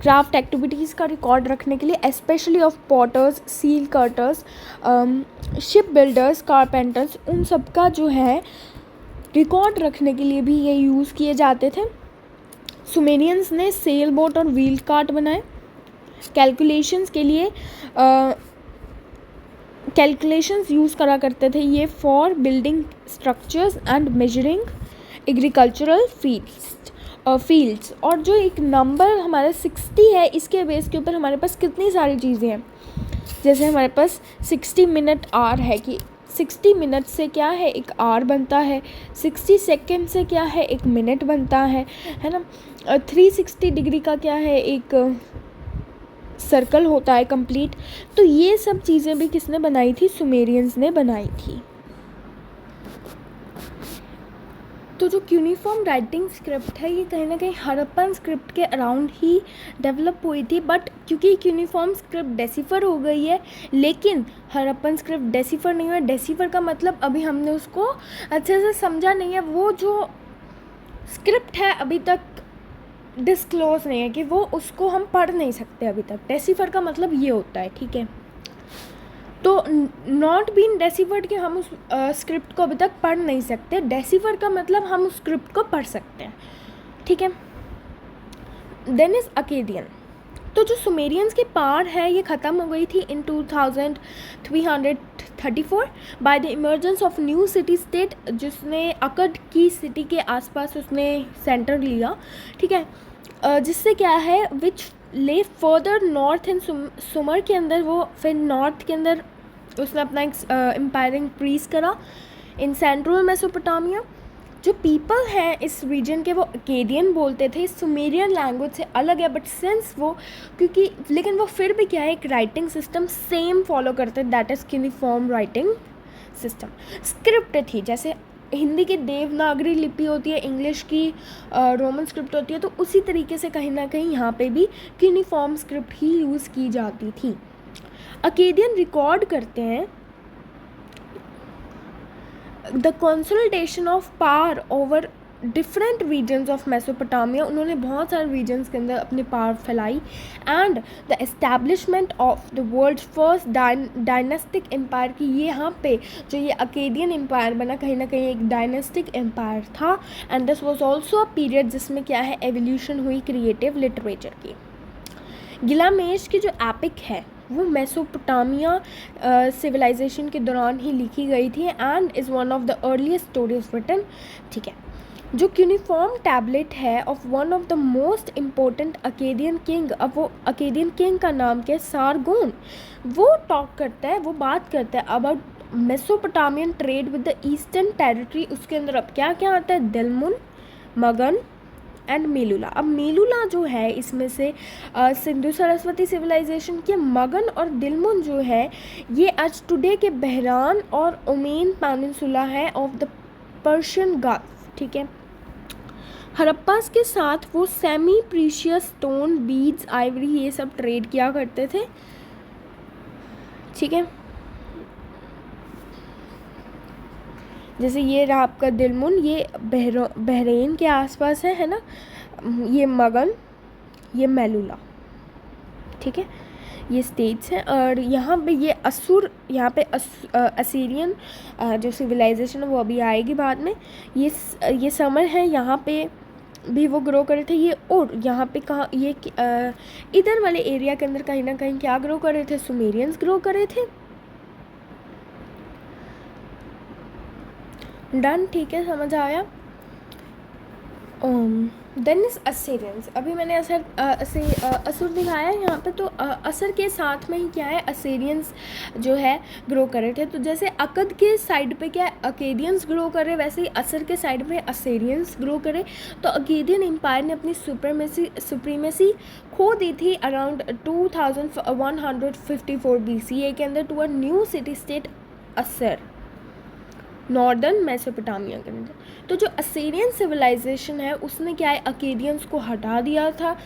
क्राफ्ट एक्टिविटीज़ का रिकॉर्ड रखने के लिए, specially of potters, seal cutters, ship builders, carpenters, उन सब का जो है रिकॉर्ड रखने के लिए भी ये यूज़ किए जाते थे। सुमेरियंस ने सेल बोट और व्हील कार्ट बनाए। कैलकुलेशंस के लिए कैलकुलेशंस यूज़ करा करते थे ये for building structures and measuring agricultural fields. और जो एक नंबर हमारा 60 है इसके बेस के ऊपर हमारे पास कितनी सारी चीज़ें हैं, जैसे हमारे पास 60 मिनट आर है कि 60 मिनट से क्या है एक आर बनता है, 60 सेकेंड से क्या है एक मिनट बनता है ना। 360 डिग्री का क्या है एक सर्कल होता है कंप्लीट। तो ये सब चीज़ें भी किसने बनाई थी, सुमेरियंस ने बनाई थी। तो जो क्यूनिफॉर्म राइटिंग स्क्रिप्ट है ये कहीं ना कहीं हड़प्पन स्क्रिप्ट के अराउंड ही डेवलप हुई थी, बट क्योंकि क्यूनिफॉर्म स्क्रिप्ट डेसिफर हो गई है, लेकिन हड़प्पन स्क्रिप्ट डेसिफर नहीं हुआ। डेसिफर का मतलब अभी हमने उसको अच्छे से समझा नहीं है, वो जो स्क्रिप्ट है अभी तक डिस्क्लोज नहीं है कि वो उसको हम पढ़ नहीं सकते अभी तक। डेसिफर का मतलब ये होता है, ठीक है। तो नॉट बीन डेसिफर्ड कि हम उस स्क्रिप्ट को अभी तक पढ़ नहीं सकते, डेसिफर का मतलब हम उस स्क्रिप्ट को पढ़ सकते हैं, ठीक है। Then is Akkadian. तो जो सुमेरियंस की पावर है ये ख़त्म हो गई थी इन 2334 by the emergence of new city state, जिसने अकड की सिटी के आसपास उसने सेंटर लिया, ठीक है। जिससे क्या है विच ले फर्दर नॉर्थ इन सुमर के अंदर, वो फिर नॉर्थ के अंदर उसने अपना एक एम्पायर इंक्रीज करा इन सेंट्रल मेसोपोटामिया। जो पीपल हैं इस रीजन के वो अकेडियन बोलते थे, सुमेरियन लैंग्वेज से अलग है, बट सिंस वो क्योंकि लेकिन वो फिर भी क्या है एक राइटिंग सिस्टम सेम फॉलो करते, that is uniform writing system. Script थी जैसे हिंदी की देवनागरी लिपि होती है, इंग्लिश की रोमन स्क्रिप्ट होती है, तो उसी तरीके से कहीं ना कहीं यहाँ पे भी यूनिफॉर्म स्क्रिप्ट ही यूज़ की जाती थी। अकेडियन रिकॉर्ड करते हैं the consolidation of power over different regions of Mesopotamia. उन्होंने बहुत सारे रीजन्स के अंदर अपनी पावर फैलाई and the establishment of the world first dynastic empire की। ये यहाँ पे जो ये अकेडियन एम्पायर बना कहीं ना कहीं एक डायनेस्टिक एम्पायर था, and this was also a period जिसमें क्या है एवोल्यूशन हुई क्रिएटिव लिटरेचर की। गिलामेश की जो एपिक है वो मेसोपोटामिया सिविलाइजेशन के दौरान ही लिखी गई थी and is one of the earliest stories written, ठीक है। जो यूनिफॉर्म टैबलेट है of one of the most important Akkadian king, अब वो अकेडियन किंग का नाम क्या है, सारगोन, वो टॉक करता है, वो बात करता है about Mesopotamian trade with the eastern territory. उसके अंदर अब क्या क्या आता है, दिलमुन, मगन एंड मेलुला। अब मेलुला जो है इसमें से सिंधु सरस्वती सिविलाइजेशन के मगन और दिलमुन जो है ये आज टुडे के बहरान और ओमेन पेनिनसुला है ऑफ द पर्शियन गल्फ, ठीक है। हड़प्पास के साथ वो semi precious stone, beads, Ivory ये सब ट्रेड किया करते थे, ठीक है। जैसे ये रहा आपका दिलमुन, ये बहरेन के आसपास है ना, ये मगन, ये मेलुला, ठीक है, ये स्टेट्स हैं। और यहाँ पे ये असुर, यहाँ पे असीरियन जो सिविलाइजेशन है वो अभी आएगी बाद में। ये समर है, यहाँ पे भी वो ग्रो करे थे ये, और यहाँ पे कहाँ ये इधर वाले एरिया के अंदर कहीं ना कहीं क्या ग्रो कर रहे थे, सुमेरियंस ग्रो कर रहे थे। डन, ठीक है, समझ आया। Then is Assyrians. अभी मैंने असुर दिखाया है यहाँ पे, तो असर के साथ में ही क्या है असीरियंस जो है ग्रो कर रहे थे। तो जैसे अकद के साइड पे क्या है अकेडियंस ग्रो कर रहे, वैसे ही असर के साइड पे असीरियंस ग्रो करे। तो अकेडियन एम्पायर ने अपनी सुप्रीमेसी खो दी थी अराउंड 2154 BCE के अंदर to a new city state Assur, northern Mesopotamia के अंदर। तो जो असीरियन सिविलाइजेशन है उसने क्या है अकेडियंस को हटा दिया था,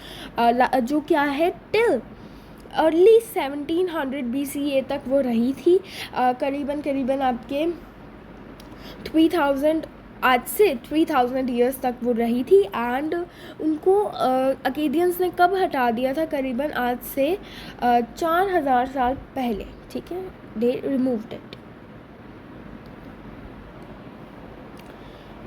जो क्या है टिल अर्ली 1700 BCE तक वो रही थी। करीबन आपके 3000 आज से 3000 ईयर्स तक वो रही थी। एंड उनको अकेडियंस ने कब हटा दिया था, करीबन आज से 4000 साल पहले, ठीक है, they removed it.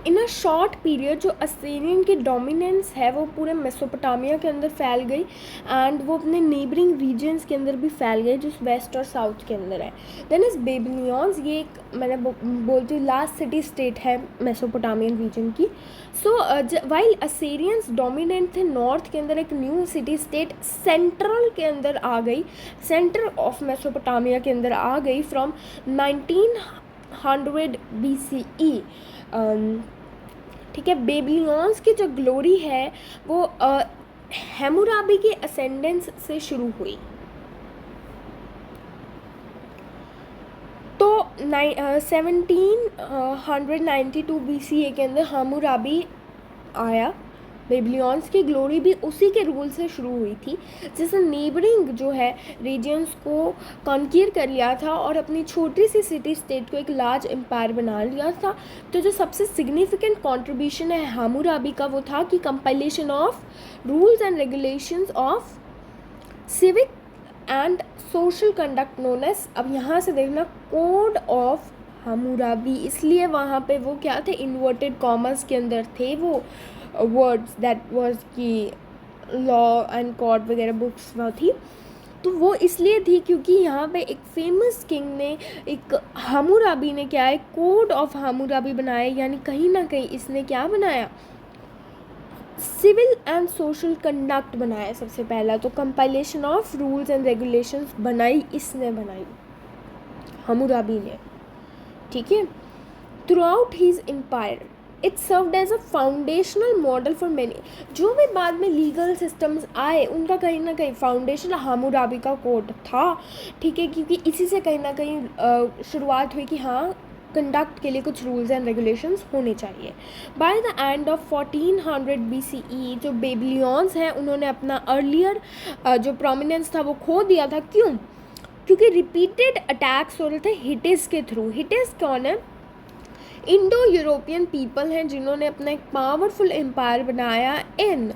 In a short period जो असीरियन की डोमिनेंस है वो पूरे मेसोपोटामिया के अंदर फैल गई एंड वो अपने नेबरिंग रीजन्स के अंदर भी फैल गई जो वेस्ट और साउथ के अंदर है। देन इज बेबीलोनियंस, ये एक मैंने बोलती हूँ लास्ट सिटी स्टेट है मेसोपोटामियन रीजन की। सो वाइल असीरियंस डोमिनेंट थे नॉर्थ के अंदर, एक न्यू सिटी स्टेट सेंट्रल के अंदर आ गई, सेंटर ऑफ मेसोपोटामिया के अंदर आ गई फ्रॉम 1900 BCE, ठीक है। बेबीलोन्स की जो ग्लोरी है वो हैमुराबी के असेंडेंस से शुरू हुई। तो 1792 BCE के अंदर हम्मुराबी आया। बेबीलोन्स की ग्लोरी भी उसी के रूल से शुरू हुई थी, जिसने नेबरिंग जो है रीजन्स को कॉन्क्यूर कर लिया था और अपनी छोटी सी सिटी स्टेट को एक लार्ज एम्पायर बना लिया था। तो जो सबसे सिग्निफिकेंट कंट्रीब्यूशन है हम्मुराबी का वो था कि compilation of rules and regulations of civic and social conduct known as, अब यहाँ से देखना, कोड ऑफ हम्मुराबी। इसलिए वहाँ पे वो क्या थे, इन्वर्टेड कॉमर्स के अंदर थे वो वर्ड्स, दैट वाज कि लॉ एंड कोड वगैरह बुक्स वहाँ थी। तो वो इसलिए थी क्योंकि यहाँ पे एक फेमस किंग ने, एक हम्मुराबी ने क्या है, कोड ऑफ हम्मुराबी बनाया, यानी कहीं ना कहीं इसने क्या बनाया, सिविल एंड सोशल कंडक्ट बनाया सबसे पहला। तो compilation of rules and regulations बनाई, इसने बनाई, हम्मुराबी ने, ठीक है। Throughout his empire it served as a foundational model for many. जो भी बाद में लीगल सिस्टम्स आए उनका कहीं ना कहीं फाउंडेशन हम्मुराबी का कोड था, ठीक है, क्योंकि इसी से कहीं ना कहीं शुरुआत हुई कि हाँ, कंडक्ट के लिए कुछ रूल्स एंड रेगुलेशंस होने चाहिए। By the end of 1400 BCE जो बेबीलोन्स हैं उन्होंने अपना अर्लियर जो प्रोमिनेंस था वो खो दिया था। क्यों? क्योंकि रिपीटेड अटैक्स हो रहे थे हिटिस के थ्रू। हिटिस कौन है? इंडो यूरोपियन पीपल हैं जिन्होंने अपना एक पावरफुल एम्पायर बनाया इन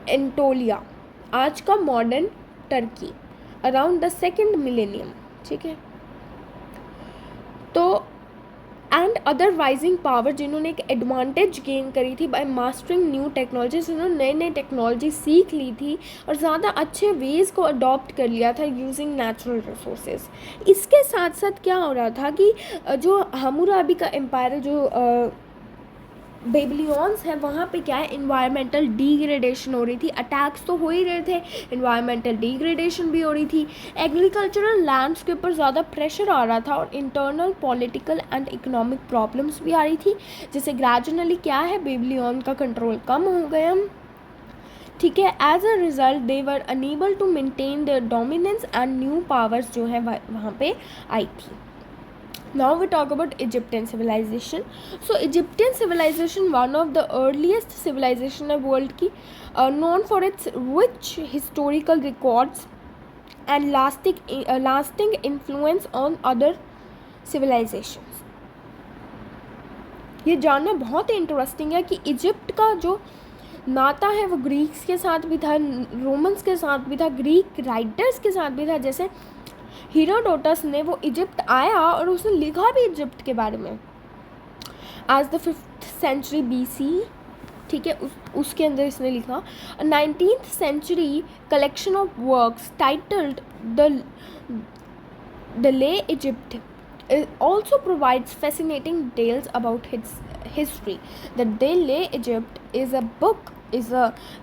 एंटोलिया, आज का modern Turkey, around the second millennium, ठीक है। तो एंड अदर राइजिंग पावर जिन्होंने एक एडवांटेज गेन करी थी बाय मास्टरिंग न्यू टेक्नोलॉजी, जिन्होंने नई नई टेक्नोलॉजी सीख ली थी और ज़्यादा अच्छे वेज़ को अडॉप्ट कर लिया था यूजिंग नेचुरल रिसोर्सेज। इसके साथ साथ क्या हो रहा था कि जो हम्मुराबी का एम्पायर, जो बेबीलोन्स है, वहाँ पे क्या है, इन्वायरमेंटल डिग्रेडेशन हो रही थी। अटैक्स तो हो ही रहे थे, इन्वायरमेंटल डिग्रेडेशन भी हो रही थी, एग्रीकल्चरल लैंड्स के ऊपर ज़्यादा प्रेशर आ रहा था और internal political and economic problems भी आ रही थी, जिससे ग्रेजुअली क्या है, बेबीलोन का कंट्रोल कम हो गया, ठीक है। As a result they were enable to maintain their dominance and new powers जो है वहाँ पे आई थी। Now we talk about Egyptian civilization. So Egyptian civilization, one of the earliest civilization of world की, known for its rich historical records and lasting influence on other civilizations. ये जानना बहुत ही interesting है कि इजिप्ट का जो नाता है वो ग्रीक्स के साथ भी था, रोमन्स के साथ भी था, ग्रीक राइटर्स के साथ भी था। जैसे हेरोडोटस ने, वो इजिप्ट आया और उसने लिखा भी इजिप्ट के बारे में आज द 5th century BC, ठीक है। उसके अंदर इसने लिखा 19th century collection of works titled the ले Egypt also provides fascinating details about its history. The De Le Egypt is a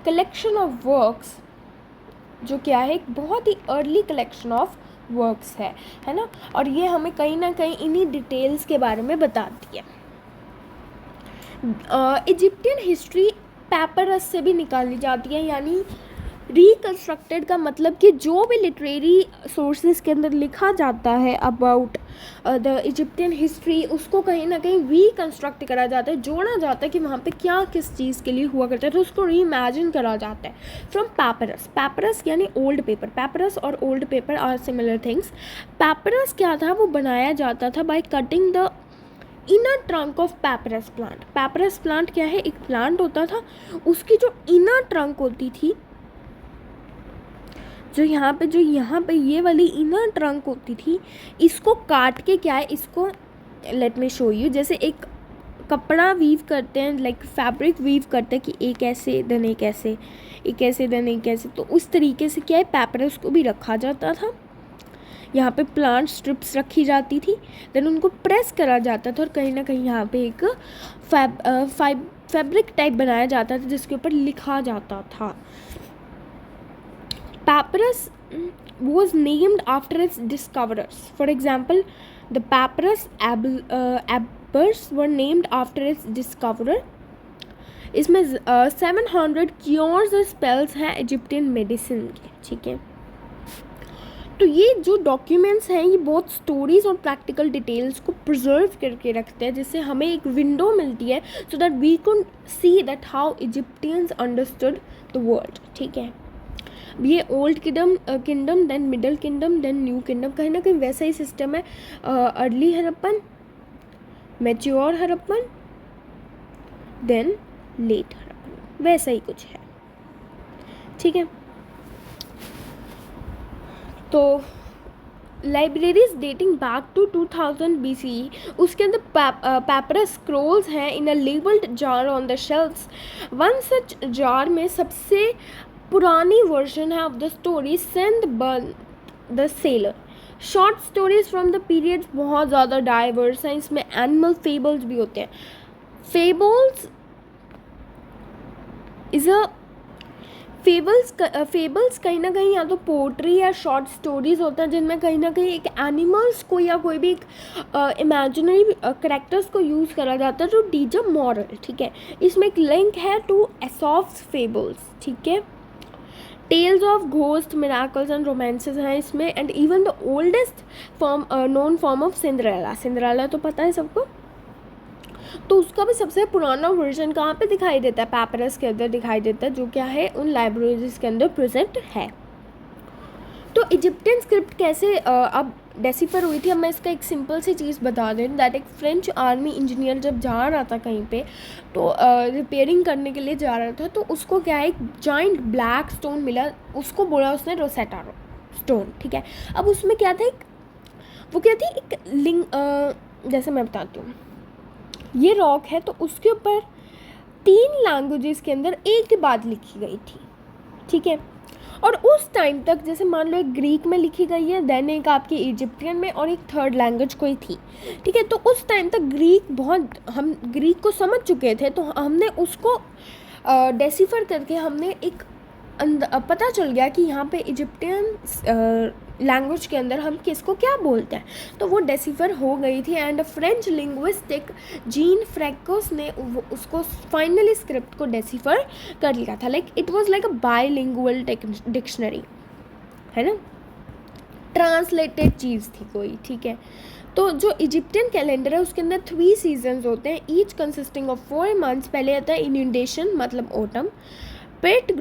collection of works, जो क्या है, एक बहुत ही अर्ली कलेक्शन ऑफ वर्क्स है ना, और ये हमें कहीं ना कहीं इन्हीं डिटेल्स के बारे में बताती है। इजिप्टियन हिस्ट्री पैपरस से भी निकाली जाती है, यानी रिकन्स्ट्रक्टेड का मतलब कि जो भी लिटरेरी सोर्सेज के अंदर लिखा जाता है अबाउट द इजिप्टियन हिस्ट्री, उसको कहीं ना कहीं रिकन्स्ट्रक्ट करा जाता है, जोड़ा जाता है कि वहाँ पे क्या किस चीज़ के लिए हुआ करता है, तो उसको रीइमेजिन करा जाता है फ्रॉम पैपरस। पैपरस यानी ओल्ड पेपर, पैपरस और old paper are similar things. Papyrus क्या था, वो बनाया जाता था by cutting the inner trunk of papyrus plant. Papyrus plant क्या है, एक प्लांट होता था, उसकी जो इनर ट्रंक होती थी, जो यहाँ पे ये वाली इनर ट्रंक होती थी, इसको काट के क्या है, इसको लेट मी शो यू, जैसे एक कपड़ा वीव करते हैं, लाइक फैब्रिक वीव करते हैं कि एक ऐसे देन एक ऐसे, एक ऐसे देन एक ऐसे, तो उस तरीके से क्या है, पैपरस को भी रखा जाता था। यहाँ पे प्लांट स्ट्रिप्स रखी जाती थी, देन उनको प्रेस करा जाता था और कहीं ना कहीं यहाँ पे एक फैब्रिक टाइप बनाया जाता था जिसके ऊपर लिखा जाता था। Papyrus was named after its discoverers. For example, the papyrus abbers were named after its discoverer. इसमें 700 क्योर्स और स्पेल्स हैं इजिप्टियन मेडिसिन के, ठीक है। तो ये जो डॉक्यूमेंट्स हैं ये बहुत स्टोरीज और प्रैक्टिकल डिटेल्स को प्रिजर्व करके रखते हैं, जिससे हमें एक विंडो मिलती है so that we can see that how Egyptians understood the world. ठीक है, ये old kingdom then middle kingdom then new kingdom, कहीं ना कहीं वैसा ही सिस्टम है। Early Harappan, mature Harappan, then late Harappan, वैसा ही कुछ है। ठीक है, तो libraries dating back to 2000 BCE, उसके अंदर पैपरस स्क्रोल्स हैं in a labelled jar on the shelfs. One such jar में सबसे पुरानी वर्जन है of the story Sindbad the sailor. Short stories from the periods बहुत ज़्यादा डाइवर्स हैं, इसमें एनिमल फेबल्स भी होते हैं। फेबल्स इज़ अ फेबल्स कहीं ना कहीं या तो पोट्री या शॉर्ट स्टोरीज होते हैं जिनमें कहीं ना कहीं एक एनिमल्स को या कोई भी एक इमेजिनरी करेक्टर्स को यूज़ करा जाता है जो टीच अ मॉरल। ठीक है, इसमें एक लिंक है टू एसॉप्स फेबल्स। ठीक है, tales of ghost, miracles and romances हैं इसमें, and even the oldest known form of Cinderella. Cinderella तो पता है सबको, तो उसका भी सबसे पुराना वर्जन कहाँ पे दिखाई देता है? पैपरस के अंदर दिखाई देता है, जो क्या है उन लाइब्रेरीज के अंदर प्रेजेंट है। तो इजिप्टियन स्क्रिप्ट कैसे अब डेसिफर हुई थी, अब मैं इसका एक सिंपल सी चीज़ बता दें दैट एक फ्रेंच आर्मी इंजीनियर जब जा रहा था कहीं पे, तो रिपेयरिंग करने के लिए जा रहा था, तो उसको क्या है एक जॉइंट ब्लैक स्टोन मिला, उसको बोला उसने रोसेटा स्टोन। ठीक है, अब उसमें क्या था, वो क्या थी एक लिंग, जैसे मैं बताती हूँ, ये रॉक है तो उसके ऊपर 3 लैंग्वेजेस के अंदर एक ही बात लिखी गई थी। ठीक है, और उस टाइम तक जैसे मान लो एक ग्रीक में लिखी गई है, देन एक आपकी इजिप्टियन में, और एक थर्ड लैंग्वेज कोई थी। ठीक है, तो उस टाइम तक हम ग्रीक को समझ चुके थे, तो हमने उसको डेसिफर करके हमने एक पता चल गया कि यहाँ पे इजिप्टियन लैंग्वेज के अंदर हम किसको क्या बोलते हैं, तो वो डेसिफर हो गई थी। एंड फ्रेंच लिंग्विस्टिक जीन फ्रैकोस ने उसको फाइनली स्क्रिप्ट को डेसिफर कर लिया था। Like it was like a bilingual dictionary, है ना, ट्रांसलेटेड चीज़ थी कोई। ठीक है, तो जो इजिप्टियन कैलेंडर है उसके अंदर 3 सीजन्स होते हैं, ईच कंसिस्टिंग ऑफ 4 मंथ्स। पहले आता है इनिडेशन मतलब ऑटम, पेट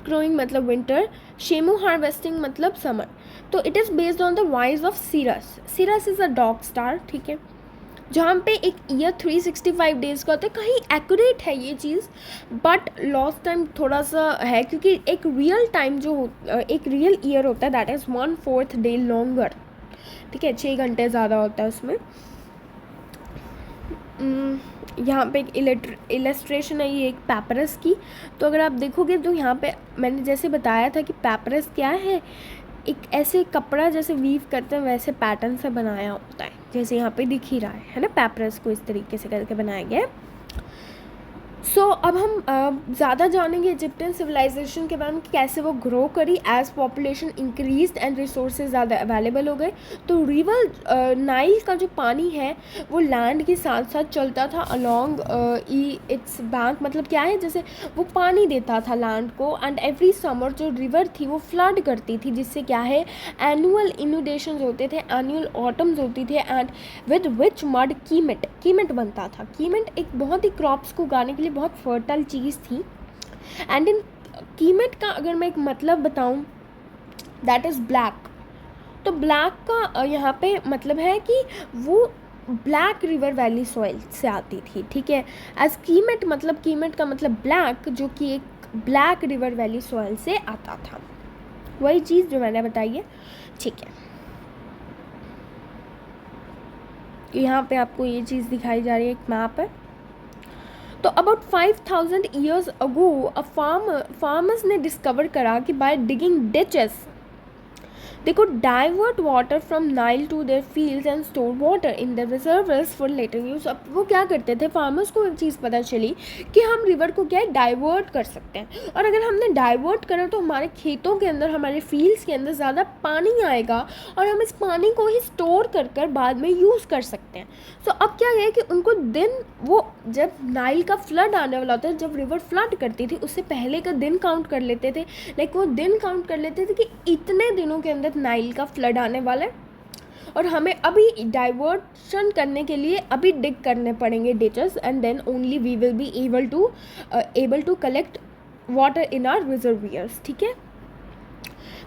ग्रोइंग मतलब विंटर, शेमू हार्वेस्टिंग मतलब समर। तो it is based on the rise of Sirius. Sirius is a dog star. ठीक है, जहाँ पे एक ईयर 365 डेज़ का होता है। कहीं एक्यूरेट है ये चीज़, बट लॉस्ट टाइम थोड़ा सा है, क्योंकि एक रियल टाइम जो एक रियल ईयर होता है दैट इज़ 1/4 डे लॉन्गर। ठीक है, 6 घंटे ज़्यादा होता है उसमें। यहाँ पे एक इलस्ट्रेशन है ये एक पैपरस की, तो अगर आप देखोगे तो यहाँ पे मैंने जैसे बताया था कि पैपरस क्या है, एक ऐसे कपड़ा जैसे वीव करते हैं वैसे पैटर्न से बनाया होता है, जैसे यहाँ पे दिख ही रहा है ना, पैपरस को इस तरीके से करके बनाया गया है। सो अब हम ज़्यादा जानेंगे इजिप्टियन सिविलाइजेशन के बारे में कि कैसे वो ग्रो करी as population increase and resources ज़्यादा अवेलेबल हो गए। तो रिवर नाइल का जो पानी है वो लैंड के साथ साथ चलता था अलॉन्ग इट्स बैंक, मतलब क्या है, जैसे वो पानी देता था लैंड को, एंड एवरी समर जो रिवर थी वो फ्लड करती थी, जिससे क्या है एनुअल इनुडेशंस होते थे, एनुअल ऑटम्स होती थे, एंड विद विच मड कीमेट बनता था। कीमेट एक बहुत ही क्रॉप्स को उगाने के लिए बहुत फर्टाइल चीज़ थी। एंड इन कीमेट का अगर मैं एक मतलब बताऊं दैट इज़ ब्लैक, तो ब्लैक का यहाँ पे मतलब है कि वो ब्लैक रिवर वैली सॉइल से आती थी। ठीक है, एज कीमेट का मतलब ब्लैक, जो कि एक ब्लैक रिवर वैली सॉइल से आता था, वही चीज़ जो मैंने बताई है। ठीक है, यहाँ पे आपको ये चीज़ दिखाई जा रही है, एक मैप है। तो अबाउट 5000 ईयर्स अगो फार्मर्स ने डिस्कवर करा कि by digging ditches They could divert water from Nile to their fields and store water in the reservoirs for later use. अब वो क्या करते थे, फार्मर्स को एक चीज़ पता चली कि हम रिवर को क्या है डाइवर्ट कर सकते हैं, और अगर हमने डाइवर्ट करा तो हमारे खेतों के अंदर, हमारे फील्ड्स के अंदर ज़्यादा पानी आएगा और हम इस पानी को ही स्टोर कर कर बाद में यूज़ कर सकते हैं. सो अब क्या है कि उनको दिन, वो जब नाइल का फ्लड आने वाला होता है, जब रिवर फ्लड करती थी उससे पहले का दिन काउंट कर लेते थे. लाइक वो दिन काउंट कर लेते थे कि इतने दिनों के अंदर नाइल का फ्लड आने वाला है और हमें अभी डाइवर्शन करने के लिए अभी डिग करने पड़ेंगे ditches, and then only we will be able to collect water in our reservoirs. ठीक है,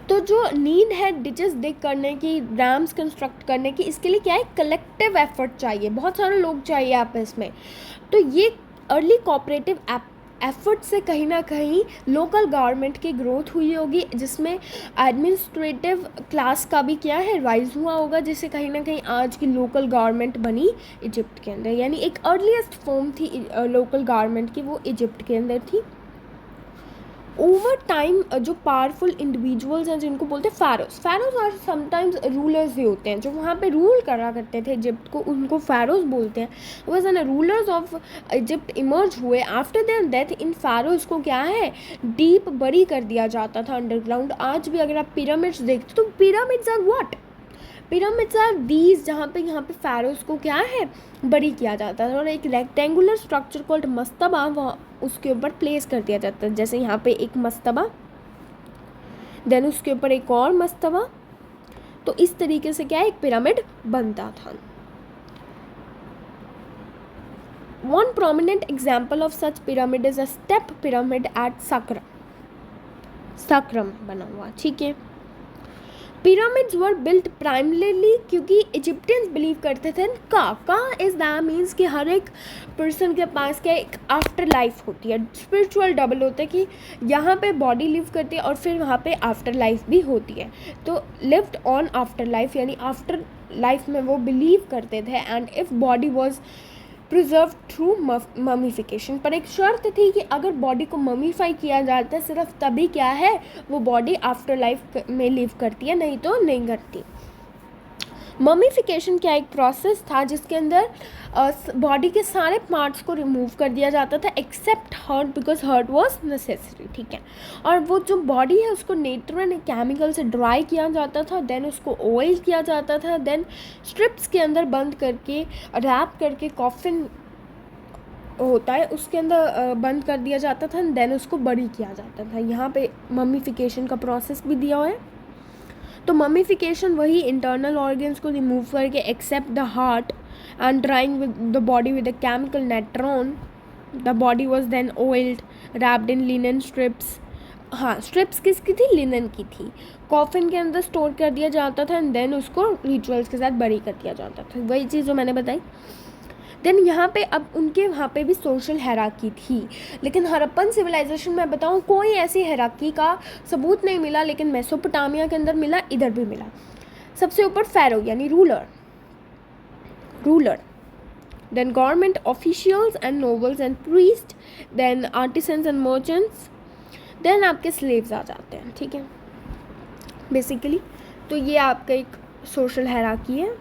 तो जो नीड है डिचेस डिग करने की, डैम्स कंस्ट्रक्ट करने की, इसके लिए क्या है, कलेक्टिव एफर्ट चाहिए, बहुत सारे लोग चाहिए आपस में. तो ये अर्ली कोऑपरेटिव एफर्ट से कहीं ना कहीं लोकल गवर्नमेंट की ग्रोथ हुई होगी, जिसमें एडमिनिस्ट्रेटिव क्लास का भी क्या है राइज हुआ होगा, जिससे कहीं ना कहीं आज की लोकल गवर्नमेंट बनी इजिप्ट के अंदर. यानी एक अर्लीस्ट फॉर्म थी लोकल गवर्नमेंट की, वो इजिप्ट के अंदर थी. ओवर टाइम जो पावरफुल इंडिविजुअल्स हैं जिनको बोलते हैं फ़ैरोज़ और समटाइम्स रूलर्स भी होते हैं, जो वहाँ पे रूल करा करते थे इजिप्ट को, उनको फ़ैरोज़ बोलते हैं. वैसे ना रूलर्स ऑफ इजिप्ट इमर्ज हुए आफ्टर देयर डेथ. इन फ़ैरोज़ को क्या है डीप बरी कर दिया जाता था अंडरग्राउंड. आज भी अगर आप पिरामिड्स देखते तो pyramids are what, pyramids are these, जहाँ पे फ़ैरोज़ को क्या है बरी किया जाता था और एक रेक्टेंगुलर स्ट्रक्चर कॉल्ड मस्तबा वहाँ उसके ऊपर प्लेस कर दिया जाता है. जैसे यहाँ पे एक मस्तबा, देन उसके ऊपर एक और मस्तबा, तो इस तरीके से क्या है एक पिरामिड बनता था. One prominent example of such pyramid is a step pyramid at Saqqara बना हुआ. ठीक है, पिरामिड्स वर बिल्ट प्राइमरली क्योंकि इजिप्टियंस बिलीव करते थे का इज दैट मीन्स कि हर एक पर्सन के पास क्या एक आफ्टर लाइफ होती है, स्पिरिचुअल डबल होता है कि यहाँ पे बॉडी लिव करती है और फिर वहाँ पे आफ्टर लाइफ भी होती है. तो लिव्ड ऑन आफ्टर लाइफ, यानी आफ्टर लाइफ में वो बिलीव करते थे. And if body was preserve through mummification, पर एक शर्त थी कि अगर बॉडी को ममीफाई किया जाता है सिर्फ तभी क्या है वो बॉडी आफ्टर लाइफ में लिव करती है, नहीं तो नहीं करती. ममीफिकेशन क्या एक प्रोसेस था जिसके अंदर बॉडी के सारे पार्ट्स को रिमूव कर दिया जाता था except heart, because heart was necessary. ठीक है, और वो जो बॉडी है उसको नेचुरल केमिकल से ड्राई किया जाता था, देन उसको ऑयल किया जाता था, देन स्ट्रिप्स के अंदर बंद करके रैप करके कॉफिन होता है उसके अंदर बंद कर दिया जाता था, देन उसको बरी किया जाता था. यहाँ पे ममीफिकेशन का प्रोसेस भी दिया हुआ है. तो ममीफिकेशन वही इंटरनल ऑर्गन्स को रिमूव करके except the heart and drying with the body with a chemical natron. The body was then oiled wrapped in linen strips. हाँ, स्ट्रिप्स किसकी थी, लिनन की थी. कॉफिन के अंदर स्टोर कर दिया जाता था एंड देन उसको रिचुअल्स के साथ बरी कर दिया जाता था. वही चीज़ जो मैंने बताई. देन यहाँ पे अब उनके वहाँ पे भी सोशल हैराकी थी, लेकिन हड़प्पन सिविलाइजेशन में बताऊँ कोई ऐसी हैराकी का सबूत नहीं मिला, लेकिन मेसोपोटामिया के अंदर मिला, इधर भी मिला. सबसे ऊपर फ़ैरो यानी ruler, then government officials and nobles and priest, then artisans and merchants, then आपके स्लेव्स आ जाते हैं. ठीक है, बेसिकली तो ये आपका एक सोशल हैराकी है.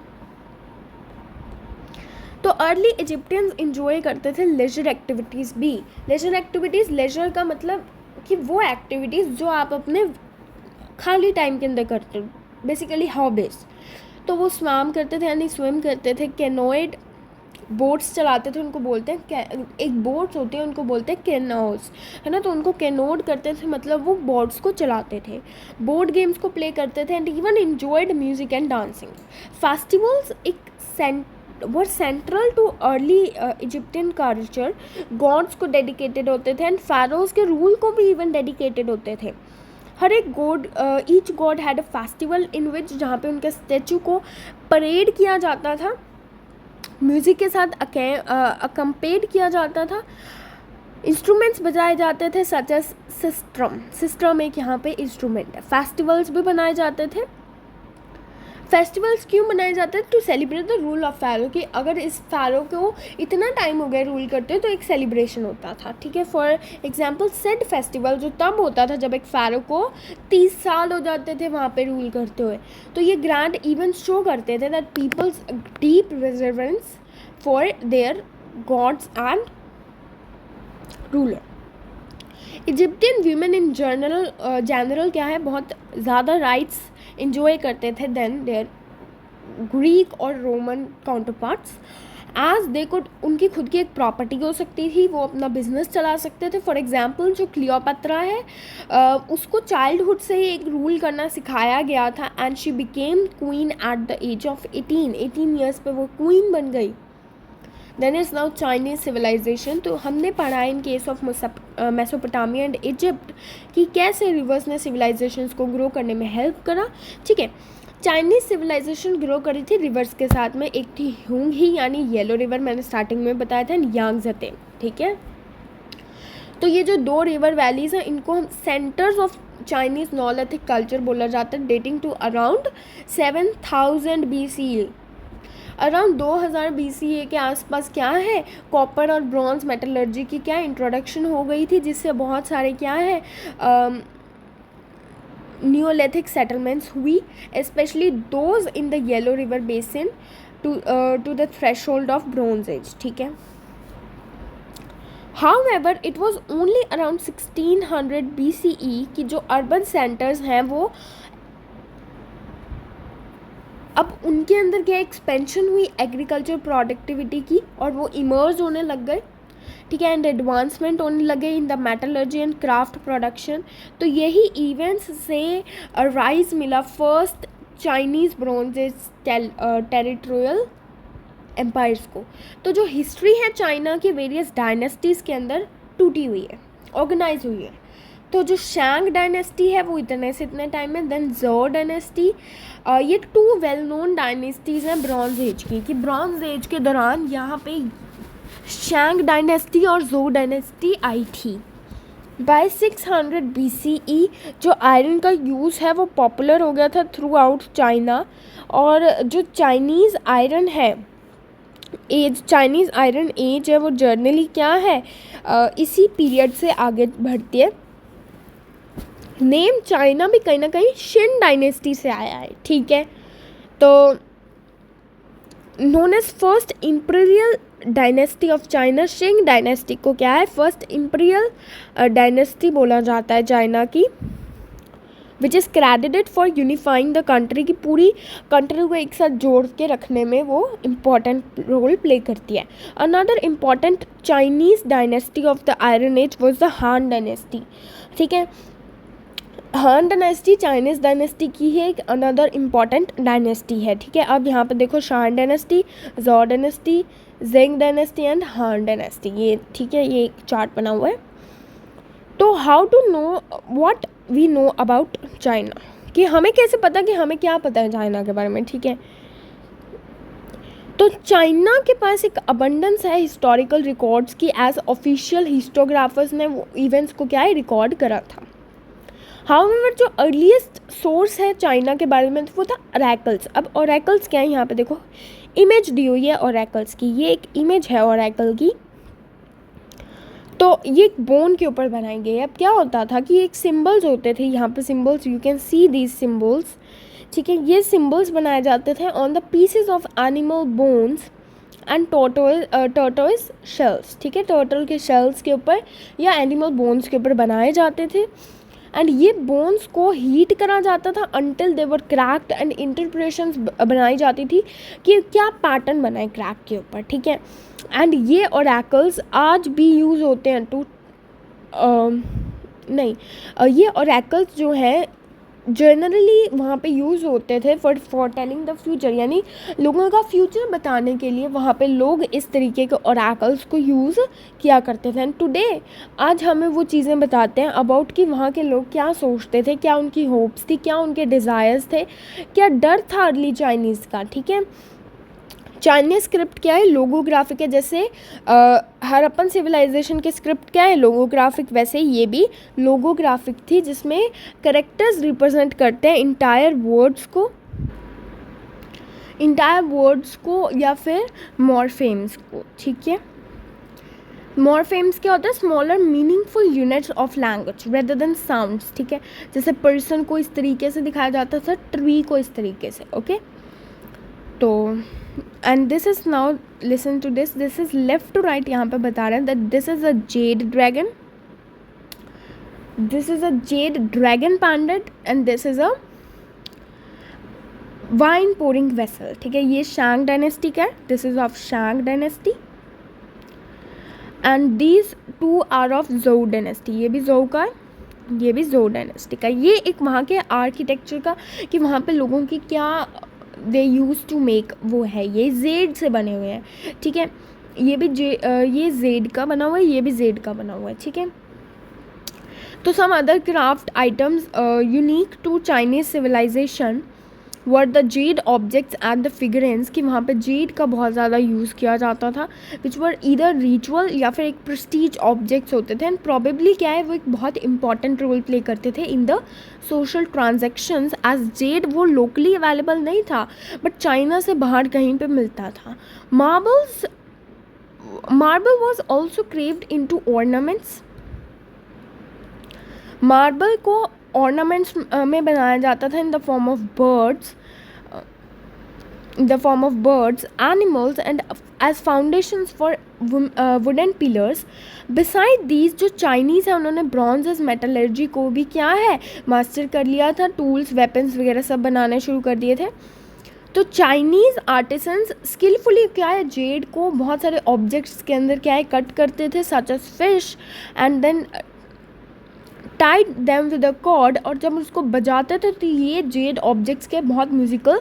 तो अर्ली इजिप्टियंस इंजॉय करते थे लेजर एक्टिविटीज़ भी. लेजर का मतलब कि वो एक्टिविटीज़ जो आप अपने खाली टाइम के अंदर करते हो, बेसिकली हॉबीज़. तो वो स्विम करते थे, यानी स्विम करते थे. कैनोइड बोट्स चलाते थे, उनको बोलते हैं एक बोट्स होती है उनको बोलते हैं कैनोस, है ना. तो उनको कैनोड करते थे, मतलब वो बोट्स को चलाते थे. बोर्ड गेम्स को प्ले करते थे and even enjoyed music and dancing. Festivals एक were central to early Egyptian culture. Gods को डेडिकेटेड होते थे एंड फ़ैरोज़ के रूल को भी इवन डेडिकेटेड होते थे. हर एक god, each god had a festival in which, जहाँ पे उनके स्टैचू को परेड किया जाता था, म्यूज़िक के साथ अकम्पेड किया जाता था, इंस्ट्रूमेंट्स बजाए जाते थे सच एज सिस्ट्रम एक यहाँ पे इंस्ट्रूमेंट है. फेस्टिवल्स भी बनाए जाते थे. फेस्टिवल्स क्यों मनाए जाते हैं? To celebrate the rule of pharaoh, कि अगर इस फ़ारो को इतना टाइम हो गया रूल करते तो एक सेलिब्रेशन होता था, ठीक है। फॉर एग्जांपल सेड फेस्टिवल जो तब होता था जब एक फ़ारो को 30 साल हो जाते थे वहाँ पे रूल करते हुए। तो ये ग्रैंड इवेंट शो करते थे that people's deep reverence for their gods and ruler. Egyptian women in general क्या है, बहुत ज़्यादा राइट्स इंजॉय करते थे देन देयर ग्रीक और Roman counterparts, as they could, उनकी खुद की एक प्रॉपर्टी हो सकती थी, वो अपना बिजनेस चला सकते थे। फॉर एग्जांपल जो क्लियोपेट्रा है उसको चाइल्डहुड से ही एक रूल करना सिखाया गया था and she became queen at the age of 18 years पे वो क्वीन बन गई। Then is now Chinese civilization. तो हमने पढ़ा in case of Mesopotamia and Egypt कि कैसे रिवर्स ने सिविलाइजेशंस को ग्रो करने में हेल्प करा, ठीक है। चाइनीज़ सिविलाइजेशन ग्रो करी थी रिवर्स के साथ में, एक थी ह्यूंग ही यानी येलो रिवर, मैंने स्टार्टिंग में बताया था, यांगज़े, ठीक है। तो ये जो 2 रिवर वैलीज़ हैं इनको हम centers of Chinese Neolithic culture बोला जाता है, dating to around 7000 BCE। Around 2000 BCE के आसपास क्या है, कॉपर और ब्रॉन्ज मेटलर्जी की क्या इंट्रोडक्शन हो गई थी, जिससे बहुत सारे क्या है न्यूलिथिक सेटलमेंट्स हुई, especially those in the Yellow River basin to the threshold of bronze age, ठीक है। However, it was only around 1600 BCE कि जो अर्बन सेंटर्स हैं वो अब उनके अंदर क्या एक्सपेंशन हुई एग्रीकल्चर प्रोडक्टिविटी की और वो इमर्ज होने लग गए, ठीक है, एंड एडवांसमेंट होने लगे in the metallurgy and craft production. तो यही इवेंट्स से राइज मिला first Chinese bronze age territorial empires को। तो जो हिस्ट्री है चाइना के वेरियस डायनेस्टीज़ के अंदर टूटी हुई है, ऑर्गेनाइज हुई है। तो जो शैंग डायनेस्टी है वो इतने से इतने टाइम में, देन ज़ो डायनेस्टी, ये 2 वेल नोन डायनेस्टीज़ हैं ब्रॉन्ज एज की, कि ब्रॉन्ज एज के दौरान यहाँ पे शैंग डायनेस्टी और ज़ो डायनेस्टी आई थी। बाय 600 BCE जो आयरन का यूज़ है वो पॉपुलर हो गया था थ्रू आउट चाइना, और जो चाइनीज़ आयरन एज है वो जर्नली क्या है इसी पीरियड से आगे बढ़ती है। नेम चाइना भी कहीं ना कहीं शिन डायनेस्टी से आया है, ठीक है। तो known as first imperial dynasty of China, शिंग डायनेस्टी को क्या है फर्स्ट इम्पीरियल डायनेस्टी बोला जाता है चाइना की, which is credited for unifying the country, की पूरी कंट्री को एक साथ जोड़ के रखने में वो इम्पॉर्टेंट रोल प्ले करती है। Another important Chinese dynasty of the iron age was the Han dynasty, ठीक है। हान डायनेस्टी चाइनीज़ डायनेस्टी की है एक अनदर इम्पॉर्टेंट डायनेस्टी है, ठीक है। अब यहाँ पे देखो शान डायनेस्टी, ज़ो डायनेस्टी, ज़ेंग डायनेस्टी एंड हान डायनेस्टी, ये ठीक है, ये एक चार्ट बना हुआ है। तो how to know what we know about China, कि हमें कैसे पता कि हमें क्या पता है चाइना के बारे में, ठीक है। तो चाइना के पास एक अबंडेंस है हिस्टोरिकल रिकॉर्ड्स की, एज ऑफिशियल हिस्टोग्राफर्स ने वो इवेंट्स को क्या है रिकॉर्ड करा था। हाउएवर जो अर्लीस्ट सोर्स है चाइना के बारे में वो था ओरेकल्स। अब ओरेकल्स क्या है, यहाँ पे देखो इमेज दी हुई है ओरेकल्स की, ये एक इमेज है ओरेकल की। तो ये एक बोन के ऊपर बनाई गई है। अब क्या होता था कि एक सिम्बल्स होते थे, यहाँ पे symbols, you can see these symbols, ठीक है। ये सिम्बल्स बनाए जाते थे on the pieces of animal bones and tortoise shells, ठीक है, टर्टल के शेल्स के ऊपर या एनिमल बोन्स के ऊपर बनाए जाते थे। एंड ये बोन्स को हीट करा जाता था until they were cracked, and interpretations बनाई जाती थी कि क्या पैटर्न बनाए क्रैक के ऊपर, ठीक है। एंड ये ओरेकल्स आज भी यूज़ होते हैं टू ये ओरेकल्स जो हैं जनरली वहाँ पे यूज़ होते थे फॉर टेलिंग द फ्यूचर, यानी लोगों का फ्यूचर बताने के लिए वहाँ पे लोग इस तरीके के ओरेकल्स को यूज़ किया करते थे। एंड टुडे आज हमें वो चीज़ें बताते हैं अबाउट कि वहाँ के लोग क्या सोचते थे, क्या उनकी होप्स थी, क्या उनके डिज़ायर्स थे, क्या डर था अर्ली चाइनीज़ का, ठीक है। चाइनीज़ स्क्रिप्ट क्या है, लोगोग्राफिक है। जैसे हड़प्पन सिविलाइजेशन के स्क्रिप्ट क्या है, लोगोग्राफिक, वैसे ये भी लोगोग्राफिक थी जिसमें कैरेक्टर्स रिप्रेजेंट करते हैं इंटायर वर्ड्स को, इंटायर वर्ड्स को या फिर मॉर्फेम्स को, ठीक है। मॉर्फेम्स क्या होता है, smaller meaningful units of language rather than sounds, ठीक है। जैसे पर्सन को इस तरीके से दिखाया जाता था, ट्री को इस तरीके से, ओके। तो and this is now listen to this is left to right, यहाँ पे बता रहे हैं that this is a jade dragon, this is a jade dragon pendant and this is a wine pouring vessel, ठीक है। ये Shang dynasty का है, this is of Shang dynasty and these two are of Zhou dynasty, ये भी जोउ का है, ये भी जोउ डायनेस्टी का। ये एक वहाँ के आर्किटेक्चर का कि वहाँ पे लोगों की क्या दे यूज टू मेक वो है, ये जेड से बने हुए हैं, ठीक है। ये भी ये जेड का बना हुआ है, ये भी जेड का बना हुआ है, ठीक है। तो some other craft items unique to Chinese civilization were the jade objects and the figurines, कि वहाँ पे जेड का बहुत ज़्यादा यूज़ किया जाता था, विच वर ईदर रिचुअल या फिर एक प्रेस्टीज ऑब्जेक्ट्स होते थे, एंड प्रॉबेबली क्या है वो एक बहुत इंपॉर्टेंट रोल प्ले करते थे in the social transactions, as jade वो लोकली अवेलेबल नहीं था बट चाइना से बाहर कहीं पे मिलता था। Marble was also carved into ornaments, marble को ऑर्नामेंट्स में बनाया जाता था in the form of birds, animals and as foundations for wooden pillars. Beside these जो चाइनीज़ है उन्होंने ब्रॉन्ज एज मेटलर्जी को भी क्या है मास्टर कर लिया था, टूल्स वेपन्स वगैरह सब बनाने शुरू कर दिए थे। तो चाइनीज़ आर्टिसंस स्किलफुली क्या है जेड को बहुत सारे ऑब्जेक्ट्स के अंदर क्या है कट करते थे, such as fish, and then tied them with a cord, और जब उसको बजाते थे तो ये जेड ऑब्जेक्ट्स के बहुत म्यूज़िकल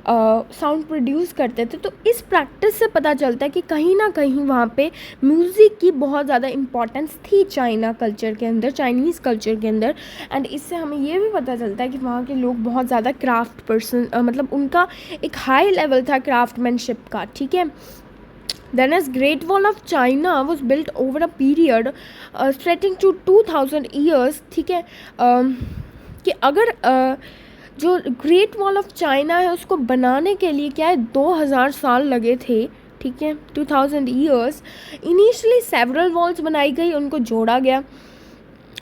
साउंड प्रोड्यूस करते थे। तो इस प्रैक्टिस से पता चलता है कि कहीं ना कहीं वहाँ पे म्यूज़िक की बहुत ज़्यादा इम्पॉर्टेंस थी चाइना कल्चर के अंदर, चाइनीज़ कल्चर के अंदर। एंड इससे हमें ये भी पता चलता है कि वहाँ के लोग बहुत ज़्यादा क्राफ्ट पर्सन, मतलब उनका एक हाई लेवल था क्राफ्टमैनशिप का, ठीक है। Then as Great Wall of China was built over a period stretching to 2000 years, ठीक है। कि अगर जो ग्रेट वॉल ऑफ चाइना है उसको बनाने के लिए क्या है 2000 साल लगे थे, ठीक है, 2000 ईयर्स। इनिशियली सेवरल वॉल्स बनाई गई, उनको जोड़ा गया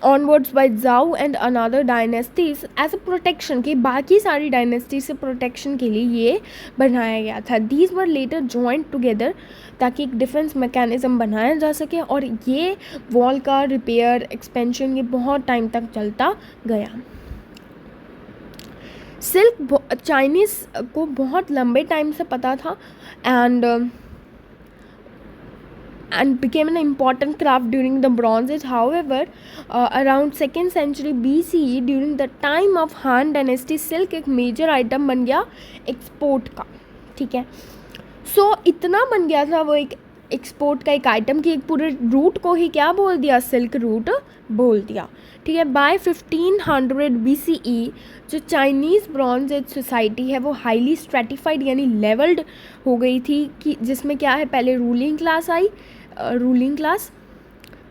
onwards by Zhou and another dynasties as a protection, कि बाकी सारी डायनेस्टी से प्रोटेक्शन के लिए ये बनाया गया था। These were later joint together ताकि एक डिफेंस मैकेनिज़्म बनाया जा सके, और ये वॉल का रिपेयर एक्सपेंशन ये बहुत टाइम तक चलता गया। सिल्क चाइनीज़ को बहुत लंबे टाइम से पता था and became an important craft during the Bronze Age. However, around 2nd century BCE during the time of Han Dynasty, silk एक major item बन गया export का, ठीक है। So इतना बन गया था वो एक एक्सपोर्ट का एक आइटम कि एक पूरे रूट को ही क्या बोल दिया, सिल्क रूट बोल दिया, ठीक है। बाय 1500 BCE जो चाइनीज़ ब्रॉन्ज एज सोसाइटी है वो हाईली स्ट्रेटिफाइड यानी लेवल्ड हो गई थी, कि जिसमें क्या है पहले रूलिंग क्लास आई, रूलिंग क्लास,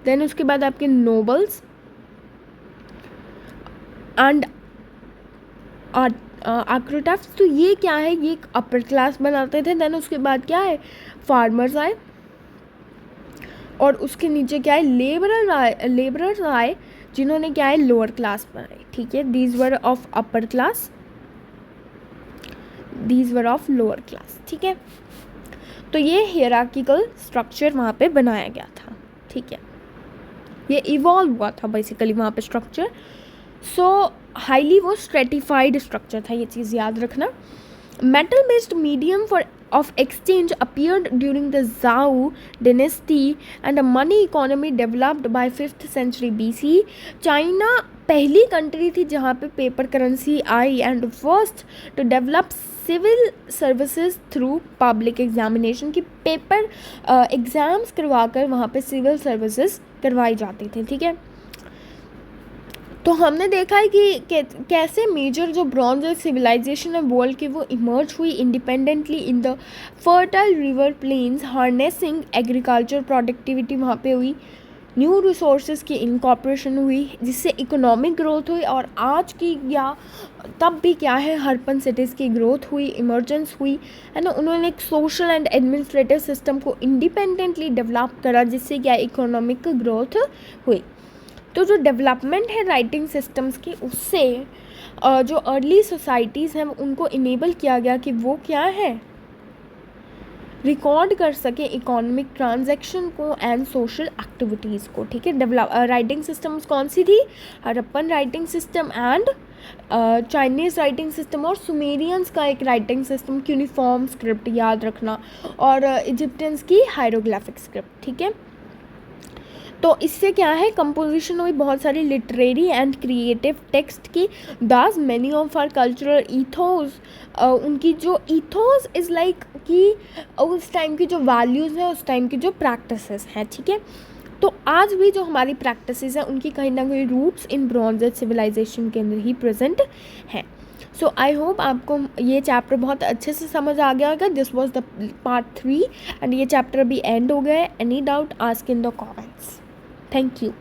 देन उसके बाद आपके नोबल्स एंड आर्किटेक्ट्स। तो ये क्या है, ये एक अपर क्लास बनाते थे। देन उसके बाद क्या है फार्मर्स आए, और उसके नीचे क्या है लेबरर्स आए जिन्होंने क्या है लोअर क्लास बनाई, ठीक है। These were of upper class, these were of lower class, ठीक है। तो ये हियरार्किकल स्ट्रक्चर वहाँ पे बनाया गया था, ठीक है। ये इवॉल्व हुआ था बेसिकली वहाँ पे स्ट्रक्चर। सो हाईली वो स्ट्रेटिफाइड स्ट्रक्चर था, ये चीज़ याद रखना। Metal based medium for of exchange appeared during the Zhou dynasty and a money economy developed by 5th century BC. China पहली कंट्री थी जहाँ पे पेपर करेंसी आई and first to develop civil services through public examination, की paper exams करवाकर वहाँ पे civil services करवाई जाती थी, ठीक है। तो हमने देखा है कि कैसे मेजर जो ब्रॉन्ज सिविलाइजेशन है वर्ल्ड की वो इमर्ज हुई independently in the fertile river plains, harnessing agriculture productivity वहाँ पे हुई, न्यू रिसोर्सेज की इनकॉर्पोरेशन हुई, जिससे इकोनॉमिक ग्रोथ हुई, और आज की या तब भी क्या है, अर्बन सिटीज़ की ग्रोथ हुई, इमर्जेंस हुई, है ना। उन्होंने एक सोशल एंड एडमिनिस्ट्रेटिव सिस्टम को इंडिपेंडेंटली डेवलप करा, जिससे क्या इकोनॉमिक ग्रोथ हुई। तो जो डेवलपमेंट है राइटिंग सिस्टम्स की, उससे जो अर्ली सोसाइटीज़ हैं उनको इनेबल किया गया कि वो क्या है, रिकॉर्ड कर सके इकोनॉमिक ट्रांजैक्शन को एंड सोशल एक्टिविटीज़ को, ठीक है। राइटिंग सिस्टम्स कौन सी थी, Harappan writing system and Chinese writing system, और सुमेरियंस का एक राइटिंग सिस्टम क्यूनिफॉर्म स्क्रिप्ट, याद रखना, और इजिप्टियंस की हायरोग्राफिक स्क्रिप्ट, ठीक है। तो इससे क्या है, कंपोजिशन हुई बहुत सारी लिटरेरी एंड क्रिएटिव टेक्स्ट की। That's many of our cultural ethos, उनकी जो ईथोस इज़ लाइक कि उस टाइम की जो वैल्यूज़ हैं, उस टाइम की जो प्रैक्टिसेस हैं, ठीक है। तो आज भी जो हमारी प्रैक्टिसेस हैं उनकी कहीं ना कहीं roots in bronze age civilisation के अंदर ही प्रेजेंट हैं। सो आई होप आपको ये चैप्टर बहुत अच्छे से समझ आ गया होगा। This was the part 3 and ये चैप्टर अभी एंड हो गया है। Any doubt ask in the comments. Thank you.